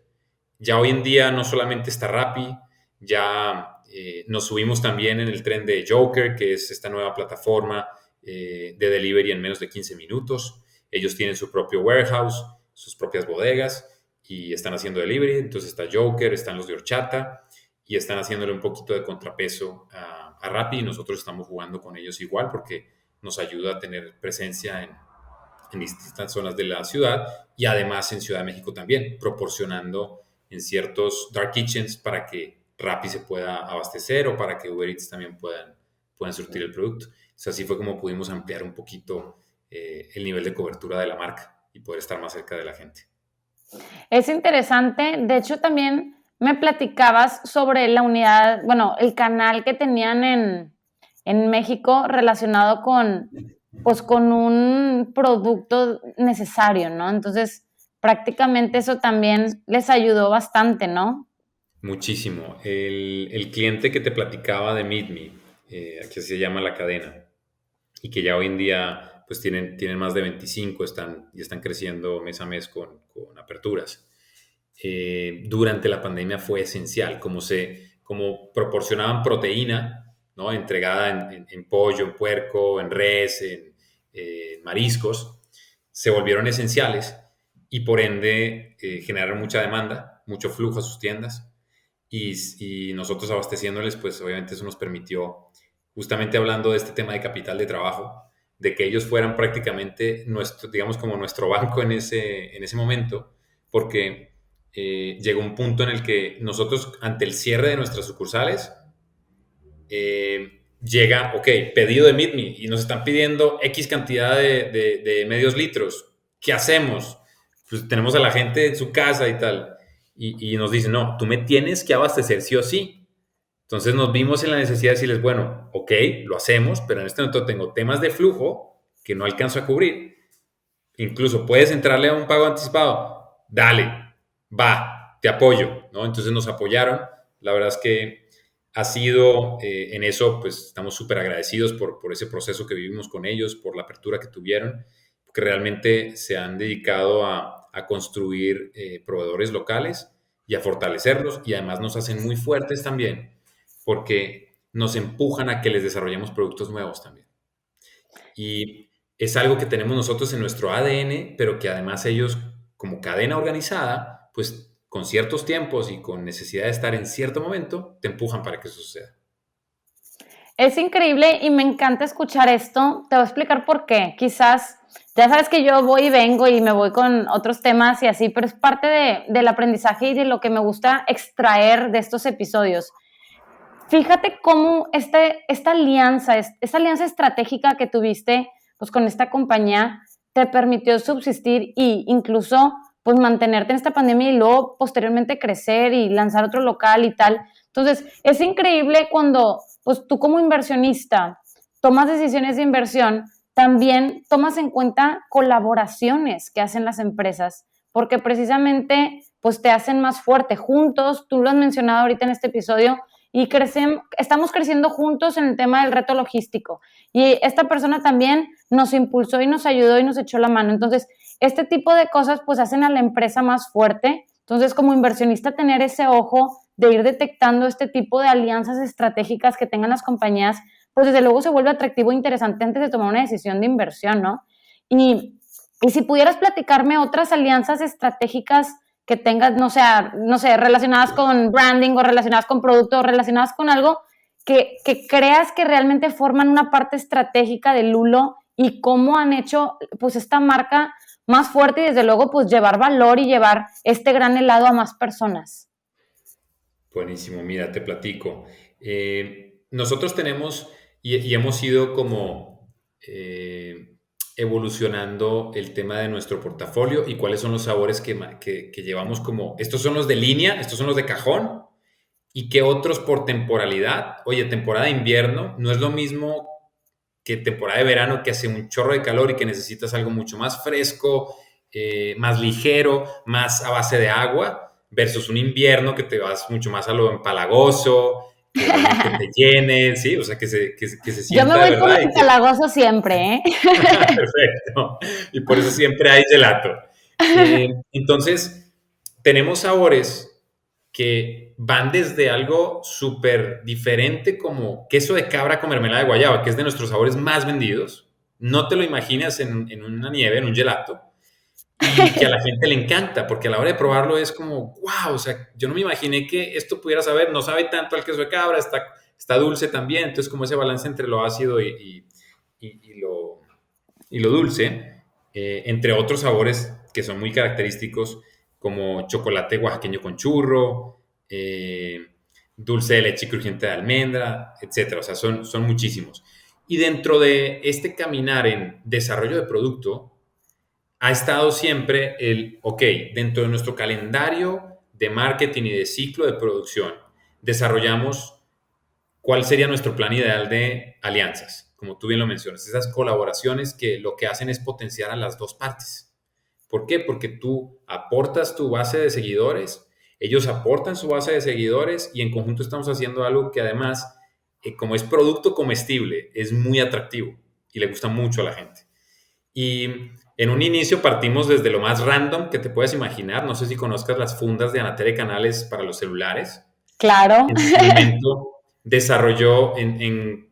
Ya hoy en día no solamente está Rappi, ya nos subimos también en el tren de Joker, que es esta nueva plataforma de delivery en menos de 15 minutos. Ellos tienen su propio warehouse, sus propias bodegas y están haciendo delivery. Entonces está Joker, están los de Horchata y están haciéndole un poquito de contrapeso a Rappi y nosotros estamos jugando con ellos igual porque nos ayuda a tener presencia en distintas zonas de la ciudad y además en Ciudad de México también, proporcionando en ciertos dark kitchens para que Rappi se pueda abastecer o para que Uber Eats también puedan surtir el producto. Entonces, así fue como pudimos ampliar un poquito el nivel de cobertura de la marca y poder estar más cerca de la gente. Es interesante, de hecho también me platicabas sobre la unidad, bueno, el canal que tenían en México relacionado pues con un producto necesario, ¿no? Entonces, prácticamente eso también les ayudó bastante, ¿no? Muchísimo. El cliente que te platicaba de Meet Me, que se llama la cadena, y que ya hoy en día pues tienen más de 25, y están creciendo mes a mes con aperturas. Durante la pandemia fue esencial, como proporcionaban proteína, ¿no? Entregada en pollo, en puerco, en res, en mariscos, se volvieron esenciales y por ende generaron mucha demanda, mucho flujo a sus tiendas y nosotros abasteciéndoles, pues obviamente eso nos permitió, justamente hablando de este tema de capital de trabajo, de que ellos fueran prácticamente digamos como nuestro banco en ese momento, porque llegó un punto en el que nosotros, ante el cierre de nuestras sucursales, llega, ok, pedido de Meet Me y nos están pidiendo X cantidad de medios litros. ¿Qué hacemos? Pues tenemos a la gente en su casa y tal. Y nos dicen, no, tú me tienes que abastecer sí o sí. Entonces nos vimos en la necesidad de decirles, bueno, ok, lo hacemos, pero en este momento tengo temas de flujo que no alcanzo a cubrir. Incluso puedes entrarle a un pago anticipado. Dale, va, te apoyo, ¿no? Entonces nos apoyaron. La verdad es que ha sido, en eso, pues estamos súper agradecidos por ese proceso que vivimos con ellos, por la apertura que tuvieron, porque realmente se han dedicado a construir proveedores locales y a fortalecerlos y además nos hacen muy fuertes también, porque nos empujan a que les desarrollemos productos nuevos también. Y es algo que tenemos nosotros en nuestro ADN, pero que además ellos, como cadena organizada, pues con ciertos tiempos y con necesidad de estar en cierto momento, te empujan para que eso suceda. Es increíble y me encanta escuchar esto. Te voy a explicar por qué. Quizás, ya sabes que yo voy y vengo y me voy con otros temas y así, pero es parte del aprendizaje y de lo que me gusta extraer de estos episodios. Fíjate cómo esta alianza estratégica que tuviste pues, con esta compañía te permitió subsistir e incluso pues, mantenerte en esta pandemia y luego posteriormente crecer y lanzar otro local y tal. Entonces, es increíble cuando pues, tú como inversionista tomas decisiones de inversión, también tomas en cuenta colaboraciones que hacen las empresas, porque precisamente pues, te hacen más fuerte juntos. Tú lo has mencionado ahorita en este episodio, y estamos creciendo juntos en el tema del reto logístico. Y esta persona también nos impulsó y nos ayudó y nos echó la mano. Entonces, este tipo de cosas pues hacen a la empresa más fuerte. Entonces, como inversionista, tener ese ojo de ir detectando este tipo de alianzas estratégicas que tengan las compañías, pues desde luego se vuelve atractivo e interesante antes de tomar una decisión de inversión, ¿no? Y si pudieras platicarme otras alianzas estratégicas que tengas, no sé, relacionadas con branding o relacionadas con productos, relacionadas con algo que creas que realmente forman una parte estratégica de Lulo y cómo han hecho pues esta marca más fuerte y desde luego pues llevar valor y llevar este gran helado a más personas. Buenísimo, mira, te platico. Nosotros tenemos y hemos ido como evolucionando el tema de nuestro portafolio y cuáles son los sabores que llevamos como, estos son los de línea, estos son los de cajón y qué otros por temporalidad. Oye, temporada de invierno no es lo mismo que temporada de verano que hace un chorro de calor y que necesitas algo mucho más fresco, más ligero, más a base de agua, versus un invierno que te vas mucho más a lo empalagoso, que realmente te llene, ¿sí? O sea, que se sienta. Yo me voy de por verdad. lo empalagoso siempre, ¿eh? Perfecto. Y por eso siempre hay gelato. Entonces, tenemos sabores que van desde algo súper diferente como queso de cabra con mermelada de guayaba, que es de nuestros sabores más vendidos. No te lo imaginas en una nieve, en un gelato, y que a la gente le encanta, porque a la hora de probarlo es como, wow, o sea, yo no me imaginé que esto pudiera saber, no sabe tanto al queso de cabra, está dulce también, entonces como ese balance entre lo ácido y lo dulce, entre otros sabores que son muy característicos, como chocolate oaxaqueño con churro, dulce de leche crujiente de almendra, etcétera. O sea, son muchísimos. Y dentro de este caminar en desarrollo de producto, ha estado siempre dentro de nuestro calendario de marketing y de ciclo de producción, desarrollamos cuál sería nuestro plan ideal de alianzas, como tú bien lo mencionas, esas colaboraciones que lo que hacen es potenciar a las dos partes. ¿Por qué? Porque tú aportas tu base de seguidores, ellos aportan su base de seguidores y en conjunto estamos haciendo algo que además, como es producto comestible, es muy atractivo y le gusta mucho a la gente. Y en un inicio partimos desde lo más random que te puedes imaginar. No sé si conozcas las fundas de Anatel Canales para los celulares. Claro. En su momento desarrolló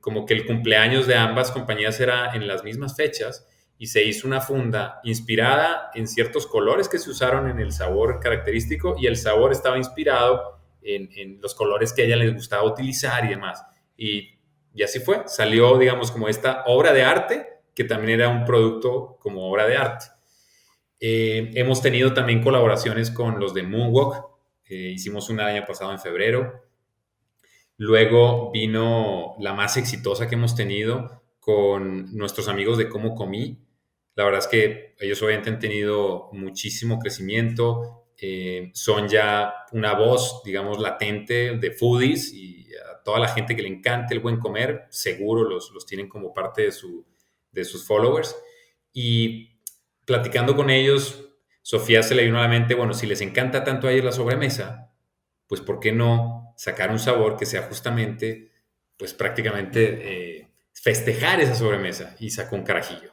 como que el cumpleaños de ambas compañías era en las mismas fechas y se hizo una funda inspirada en ciertos colores que se usaron en el sabor característico y el sabor estaba inspirado en los colores que a ella les gustaba utilizar y demás. Y así fue, salió, digamos, como esta obra de arte que también era un producto como obra de arte. Hemos tenido también colaboraciones con los de Moonwalk, hicimos una el año pasado en febrero. Luego vino la más exitosa que hemos tenido con nuestros amigos de Cómo Comí. La verdad es que ellos obviamente han tenido muchísimo crecimiento, son ya una voz, digamos, latente de foodies y a toda la gente que le encanta el buen comer, seguro los tienen como parte de sus followers. Y platicando con ellos, Sofía se le vino a la mente, bueno, si les encanta tanto a ellos la sobremesa, pues ¿por qué no sacar un sabor que sea justamente, pues prácticamente festejar esa sobremesa? Y sacó un carajillo.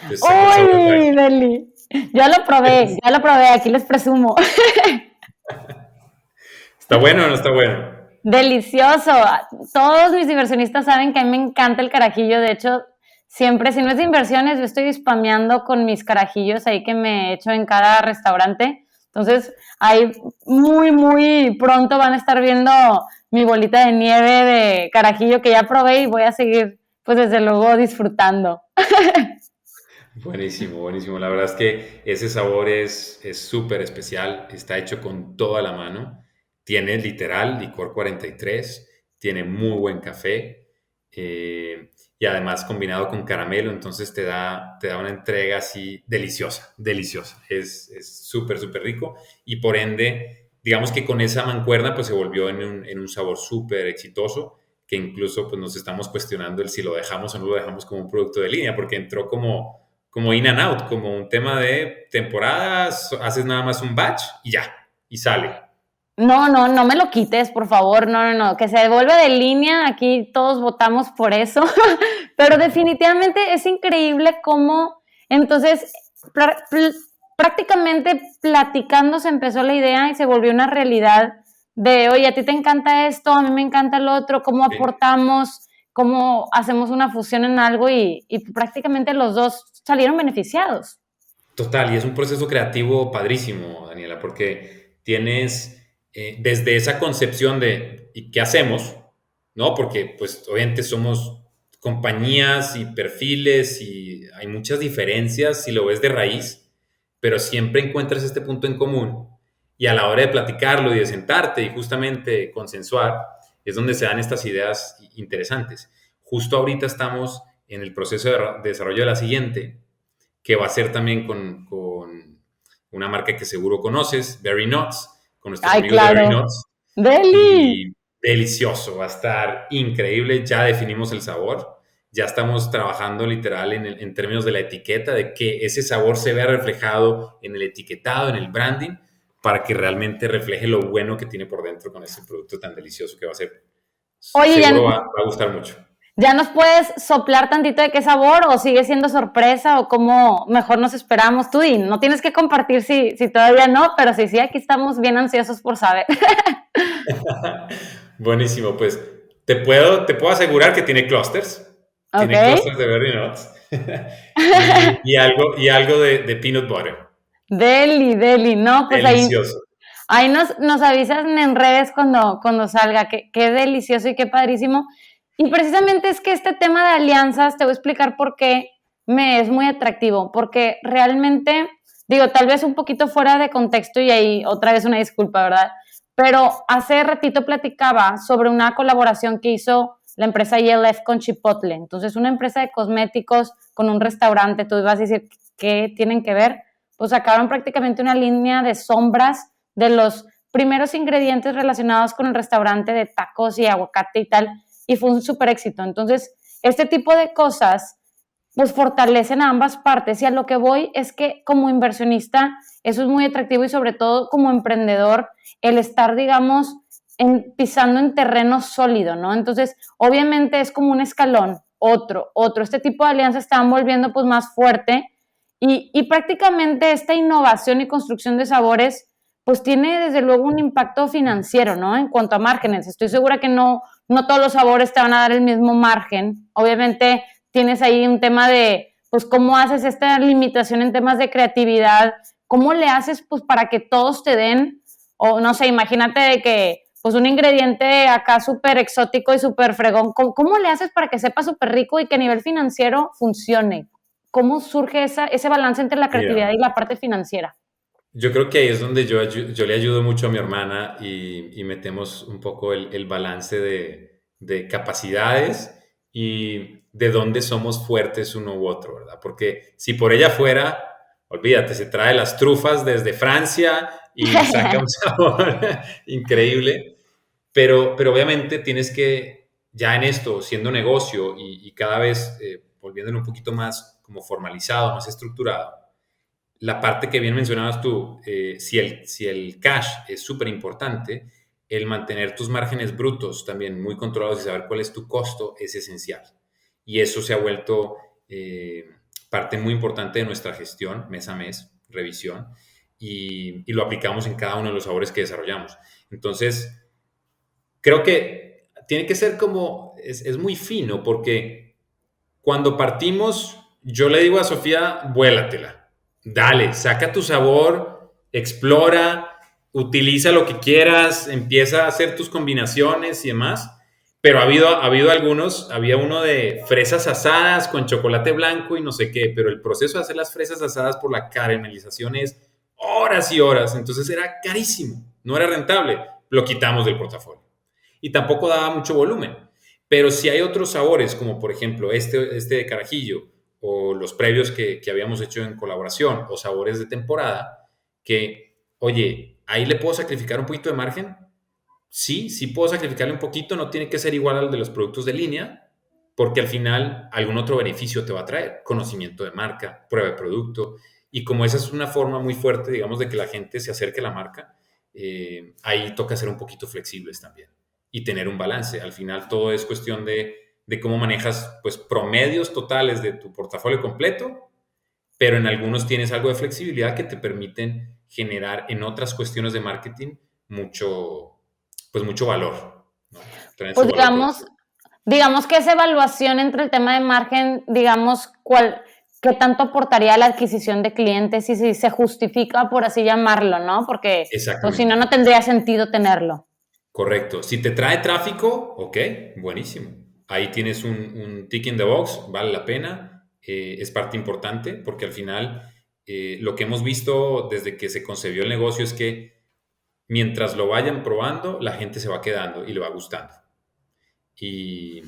Entonces, ¡Uy, Deli! Ya lo probé, aquí les presumo. ¿Está bueno o no está bueno? Delicioso. Todos mis inversionistas saben que a mí me encanta el carajillo. De hecho, siempre, si no es de inversiones, yo estoy spameando con mis carajillos ahí que me echo en cada restaurante. Entonces, ahí muy, muy pronto van a estar viendo mi bolita de nieve de carajillo que ya probé y voy a seguir, pues desde luego, disfrutando. Buenísimo, buenísimo. La verdad es que ese sabor es súper especial. Está hecho con toda la mano. Tiene literal licor 43. Tiene muy buen café. Y además combinado con caramelo, entonces te da una entrega así deliciosa, deliciosa. Es súper, súper rico. Y por ende, digamos que con esa mancuerna pues se volvió en un sabor súper exitoso, que incluso pues nos estamos cuestionando el si lo dejamos o no lo dejamos como un producto de línea, porque entró como in and out, como un tema de temporadas, haces nada más un batch y ya, y sale. No, no, no me lo quites, por favor. No, no, no, que se devuelva de línea. Aquí todos votamos por eso. Pero definitivamente es increíble cómo, entonces, prácticamente platicando se empezó la idea y se volvió una realidad de, oye, a ti te encanta esto, a mí me encanta lo otro, cómo Sí. aportamos, cómo hacemos una fusión en algo y prácticamente los dos salieron beneficiados. Total, y es un proceso creativo padrísimo, Daniela, porque tienes desde esa concepción de ¿y qué hacemos? ¿No? Porque pues obviamente somos compañías y perfiles y hay muchas diferencias si lo ves de raíz, pero siempre encuentras este punto en común y a la hora de platicarlo y de sentarte y justamente consensuar es donde se dan estas ideas interesantes. Justo ahorita estamos en el proceso de desarrollo de la siguiente, que va a ser también con una marca que seguro conoces, Berry Nuts, con nuestros Ay, amigos de Berry claro. Nuts. Deli. Y delicioso, va a estar increíble. Ya definimos el sabor, ya estamos trabajando literal en términos de la etiqueta, de que ese sabor se vea reflejado en el etiquetado, en el branding, para que realmente refleje lo bueno que tiene por dentro con este producto tan delicioso que va a ser. Oye, Seguro va a gustar mucho. ¿ya nos puedes soplar tantito de qué sabor o sigue siendo sorpresa o cómo mejor nos esperamos? Tú, no tienes que compartir si todavía no, pero sí, aquí estamos bien ansiosos por saber. Buenísimo, pues te puedo asegurar que tiene clusters. Ok. Tiene clusters de Berry Nuts y algo de peanut butter. Deli, deli, no, pues Delicioso. ahí nos avisas en redes cuando salga, qué delicioso y qué padrísimo. Y precisamente es que este tema de alianzas, te voy a explicar por qué me es muy atractivo, porque realmente, digo, tal vez un poquito fuera de contexto y ahí otra vez una disculpa, ¿verdad? Pero hace ratito platicaba sobre una colaboración que hizo la empresa ELF con Chipotle. Entonces, una empresa de cosméticos con un restaurante, tú ibas a decir, ¿qué tienen que ver? Pues sacaron prácticamente una línea de sombras de los primeros ingredientes relacionados con el restaurante de tacos y aguacate y tal, y fue un súper éxito. Entonces, este tipo de cosas pues fortalecen a ambas partes y a lo que voy es que como inversionista eso es muy atractivo y sobre todo como emprendedor el estar, digamos, pisando en terreno sólido, ¿no? Entonces, obviamente es como un escalón, otro. Este tipo de alianzas están volviendo pues más fuerte y prácticamente esta innovación y construcción de sabores pues tiene desde luego un impacto financiero, ¿no? En cuanto a márgenes. Estoy segura que no todos los sabores te van a dar el mismo margen. Obviamente tienes ahí un tema de, pues, cómo haces esta limitación en temas de creatividad, cómo le haces, pues, para que todos te den, o no sé, imagínate de que, pues, un ingrediente acá súper exótico y súper fregón, ¿cómo le haces para que sepa súper rico y que a nivel financiero funcione? ¿Cómo surge ese balance entre la creatividad Mira, y la parte financiera? yo creo que ahí es donde yo le ayudo mucho a mi hermana y metemos un poco el balance de capacidades y de dónde somos fuertes uno u otro, ¿verdad? Porque si por ella fuera, olvídate, se trae las trufas desde Francia y saca un sabor increíble, pero obviamente tienes que, ya en esto, siendo negocio y cada vez volviéndolo un poquito más como formalizado, más estructurado, la parte que bien mencionabas tú, si el cash es súper importante, el mantener tus márgenes brutos también muy controlados y saber cuál es tu costo es esencial. Y eso se ha vuelto parte muy importante de nuestra gestión, mes a mes, revisión, y lo aplicamos en cada uno de los sabores que desarrollamos. Entonces, creo que tiene que ser como, es muy fino, porque cuando partimos, yo le digo a Sofía, vuélatela, dale, saca tu sabor, explora, utiliza lo que quieras, empieza a hacer tus combinaciones y demás. Pero ha habido algunos, había uno de fresas asadas con chocolate blanco y no sé qué, pero el proceso de hacer las fresas asadas por la caramelización es horas y horas, entonces era carísimo, no era rentable, lo quitamos del portafolio. Y tampoco daba mucho volumen. Pero si hay otros sabores, como por ejemplo este de carajillo, o los previos que habíamos hecho en colaboración, o sabores de temporada, que, oye, ahí le puedo sacrificar un poquito de margen. Sí, sí puedo sacrificarle un poquito, no tiene que ser igual al de los productos de línea, porque al final algún otro beneficio te va a traer, conocimiento de marca, prueba de producto, y como esa es una forma muy fuerte, digamos, de que la gente se acerque a la marca, ahí toca ser un poquito flexibles también y tener un balance. Al final todo es cuestión de cómo manejas pues promedios totales de tu portafolio completo, pero en algunos tienes algo de flexibilidad que te permiten generar en otras cuestiones de marketing mucho, pues mucho valor, ¿no? Traen Pues su valor digamos, propio. digamos que esa evaluación entre el tema de margen, digamos, qué tanto aportaría a la adquisición de clientes y si se justifica, por así llamarlo, ¿no? Porque, pues si no, Exactamente. no tendría sentido tenerlo. Correcto. Si te trae tráfico, ok, buenísimo. Ahí tienes un tick in the box, vale la pena, es parte importante porque al final lo que hemos visto desde que se concebió el negocio es que mientras lo vayan probando, la gente se va quedando y le va gustando. Y,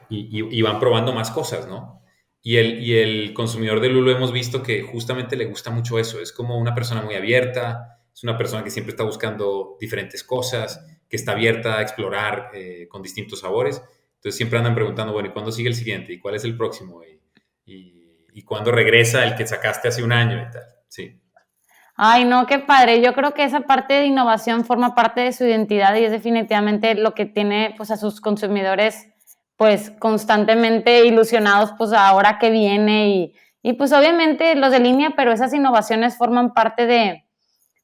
y van probando más cosas, ¿no? Y el consumidor de Lulu hemos visto que justamente le gusta mucho eso. Es como una persona muy abierta, es una persona que siempre está buscando diferentes cosas, que está abierta a explorar con distintos sabores. Entonces siempre andan preguntando, bueno, ¿y cuándo sigue el siguiente? ¿Y cuál es el próximo? ¿Y cuándo regresa el que sacaste hace un año y tal? Sí, Ay, no, qué padre. Yo creo que esa parte de innovación forma parte de su identidad y es definitivamente lo que tiene pues a sus consumidores pues constantemente ilusionados pues ahora que viene y pues obviamente los de línea, pero esas innovaciones forman parte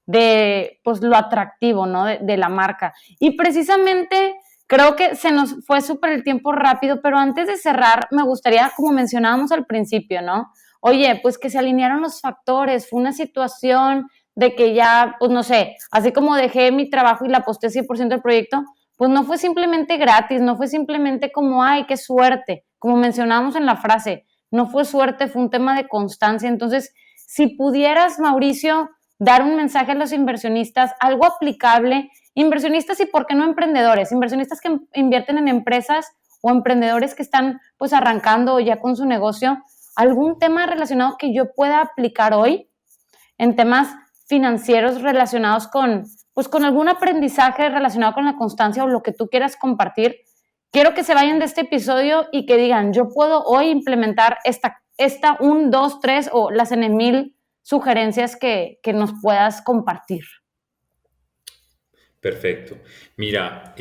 de pues lo atractivo, ¿no? De la marca. Y precisamente creo que se nos fue súper el tiempo rápido, pero antes de cerrar me gustaría, como mencionábamos al principio, ¿no? Oye, pues que se alinearon los factores, fue una situación de que ya, pues no sé, así como dejé mi trabajo y la aposté 100% del proyecto, pues no fue simplemente gratis, no fue simplemente como, ay, qué suerte, como mencionábamos en la frase, no fue suerte, fue un tema de constancia. Entonces, si pudieras, Mauricio, dar un mensaje a los inversionistas, algo aplicable, inversionistas y por qué no emprendedores, inversionistas que invierten en empresas o emprendedores que están pues arrancando ya con su negocio, algún tema relacionado que yo pueda aplicar hoy en temas financieros relacionados con, pues con algún aprendizaje relacionado con la constancia o lo que tú quieras compartir. Quiero que se vayan de este episodio y que digan, yo puedo hoy implementar esta 1, 2, 3 o las en mil sugerencias que nos puedas compartir. perfecto. Mira,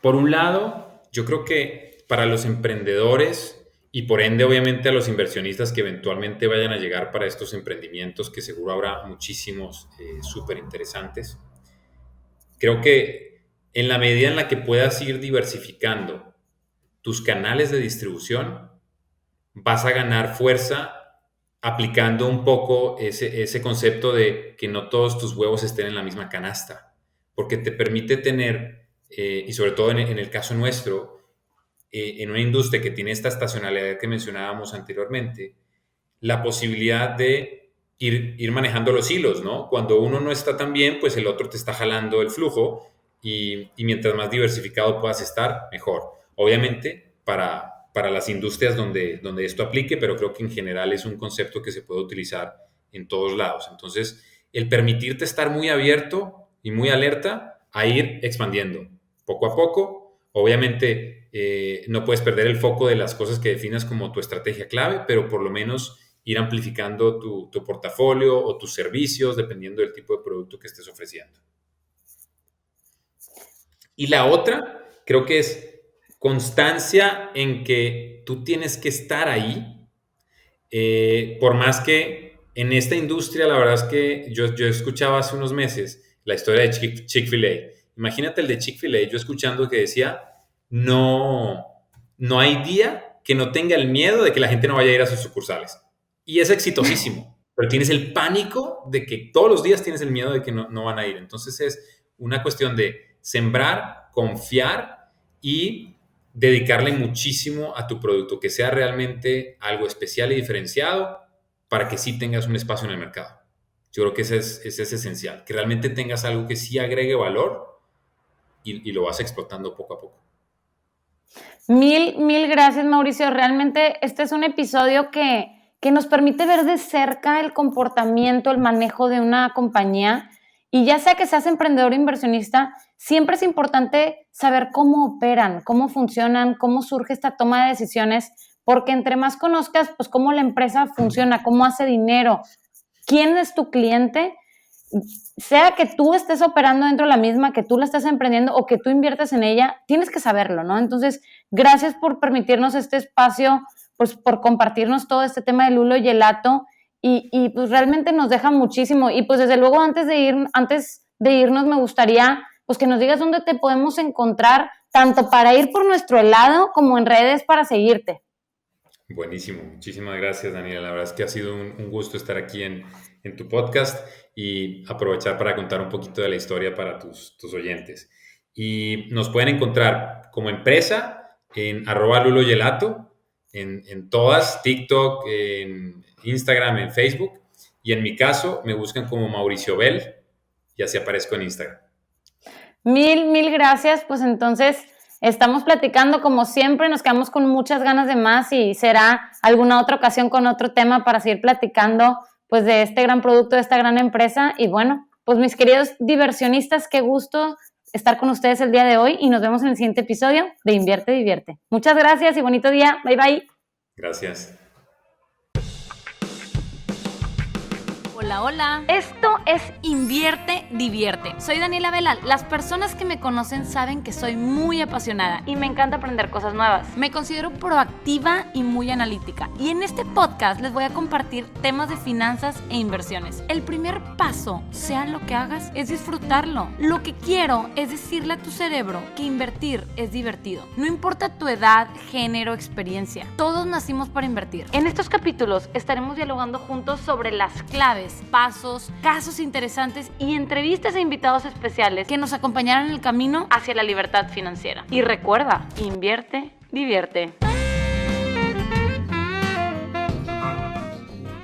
por un lado, yo creo que para los emprendedores y por ende, obviamente, a los inversionistas que eventualmente vayan a llegar para estos emprendimientos, que seguro habrá muchísimos súper interesantes, creo que en la medida en la que puedas ir diversificando tus canales de distribución, vas a ganar fuerza aplicando un poco ese concepto de que no todos tus huevos estén en la misma canasta, porque te permite tener, y sobre todo en el caso nuestro, en una industria que tiene esta estacionalidad que mencionábamos anteriormente, la posibilidad de ir manejando los hilos, ¿no? Cuando uno no está tan bien, pues el otro te está jalando el flujo y mientras más diversificado puedas estar, mejor. Obviamente, para las industrias donde esto aplique, pero creo que en general es un concepto que se puede utilizar en todos lados. Entonces, el permitirte estar muy abierto y muy alerta a ir expandiendo poco a poco. Obviamente, no puedes perder el foco de las cosas que definas como tu estrategia clave, pero por lo menos ir amplificando tu portafolio o tus servicios dependiendo del tipo de producto que estés ofreciendo. Y la otra, creo que es constancia en que tú tienes que estar ahí, por más que en esta industria, la verdad es que yo escuchaba hace unos meses la historia de Chick-fil-A Imagínate el de Chick-fil-A, yo escuchando que decía, no hay día que no tenga el miedo de que la gente no vaya a ir a sus sucursales. Y es exitosísimo, pero tienes el pánico de que todos los días tienes el miedo de que no van a ir. Entonces es una cuestión de sembrar, confiar y dedicarle muchísimo a tu producto, que sea realmente algo especial y diferenciado para que sí tengas un espacio en el mercado. Yo creo que ese es esencial, que realmente tengas algo que sí agregue valor y lo vas explotando poco a poco. Mil gracias, Mauricio. Realmente este es un episodio que nos permite ver de cerca el comportamiento, el manejo de una compañía. Y ya sea que seas emprendedor o inversionista, siempre es importante saber cómo operan, cómo funcionan, cómo surge esta toma de decisiones, porque entre más conozcas, pues cómo la empresa funciona, cómo hace dinero, quién es tu cliente, sea que tú estés operando dentro de la misma, que tú la estés emprendiendo o que tú inviertas en ella, tienes que saberlo, ¿no? Entonces, gracias por permitirnos este espacio, pues por compartirnos todo este tema del Lulo Gelato y pues realmente nos deja muchísimo. Y pues desde luego antes de irnos me gustaría pues que nos digas dónde te podemos encontrar, tanto para ir por nuestro helado como en redes para seguirte. Buenísimo, muchísimas gracias, Daniela. La verdad es que ha sido un gusto estar aquí en tu podcast y aprovechar para contar un poquito de la historia para tus oyentes. Y nos pueden encontrar como empresa en @lulogelato, en todas, TikTok, en Instagram, en Facebook. Y en mi caso, me buscan como Mauricio Bell y así aparezco en Instagram. Mil gracias. Pues entonces estamos platicando como siempre, nos quedamos con muchas ganas de más y será alguna otra ocasión con otro tema para seguir platicando pues de este gran producto, de esta gran empresa. Y bueno, pues mis queridos diversionistas, qué gusto estar con ustedes el día de hoy y nos vemos en el siguiente episodio de Invierte, Divierte. Muchas gracias y bonito día. Bye, bye. Gracias. Hola. Esto es Invierte, Divierte. Soy Daniela Velal. Las personas que me conocen saben que soy muy apasionada y me encanta aprender cosas nuevas. Me considero proactiva y muy analítica. Y en este podcast les voy a compartir temas de finanzas e inversiones. El primer paso, sea lo que hagas, es disfrutarlo. Lo que quiero es decirle a tu cerebro que invertir es divertido. No importa tu edad, género, experiencia. Todos nacimos para invertir. En estos capítulos estaremos dialogando juntos sobre las claves, pasos, casos interesantes y entrevistas a invitados especiales que nos acompañarán en el camino hacia la libertad financiera. Y recuerda, invierte, divierte.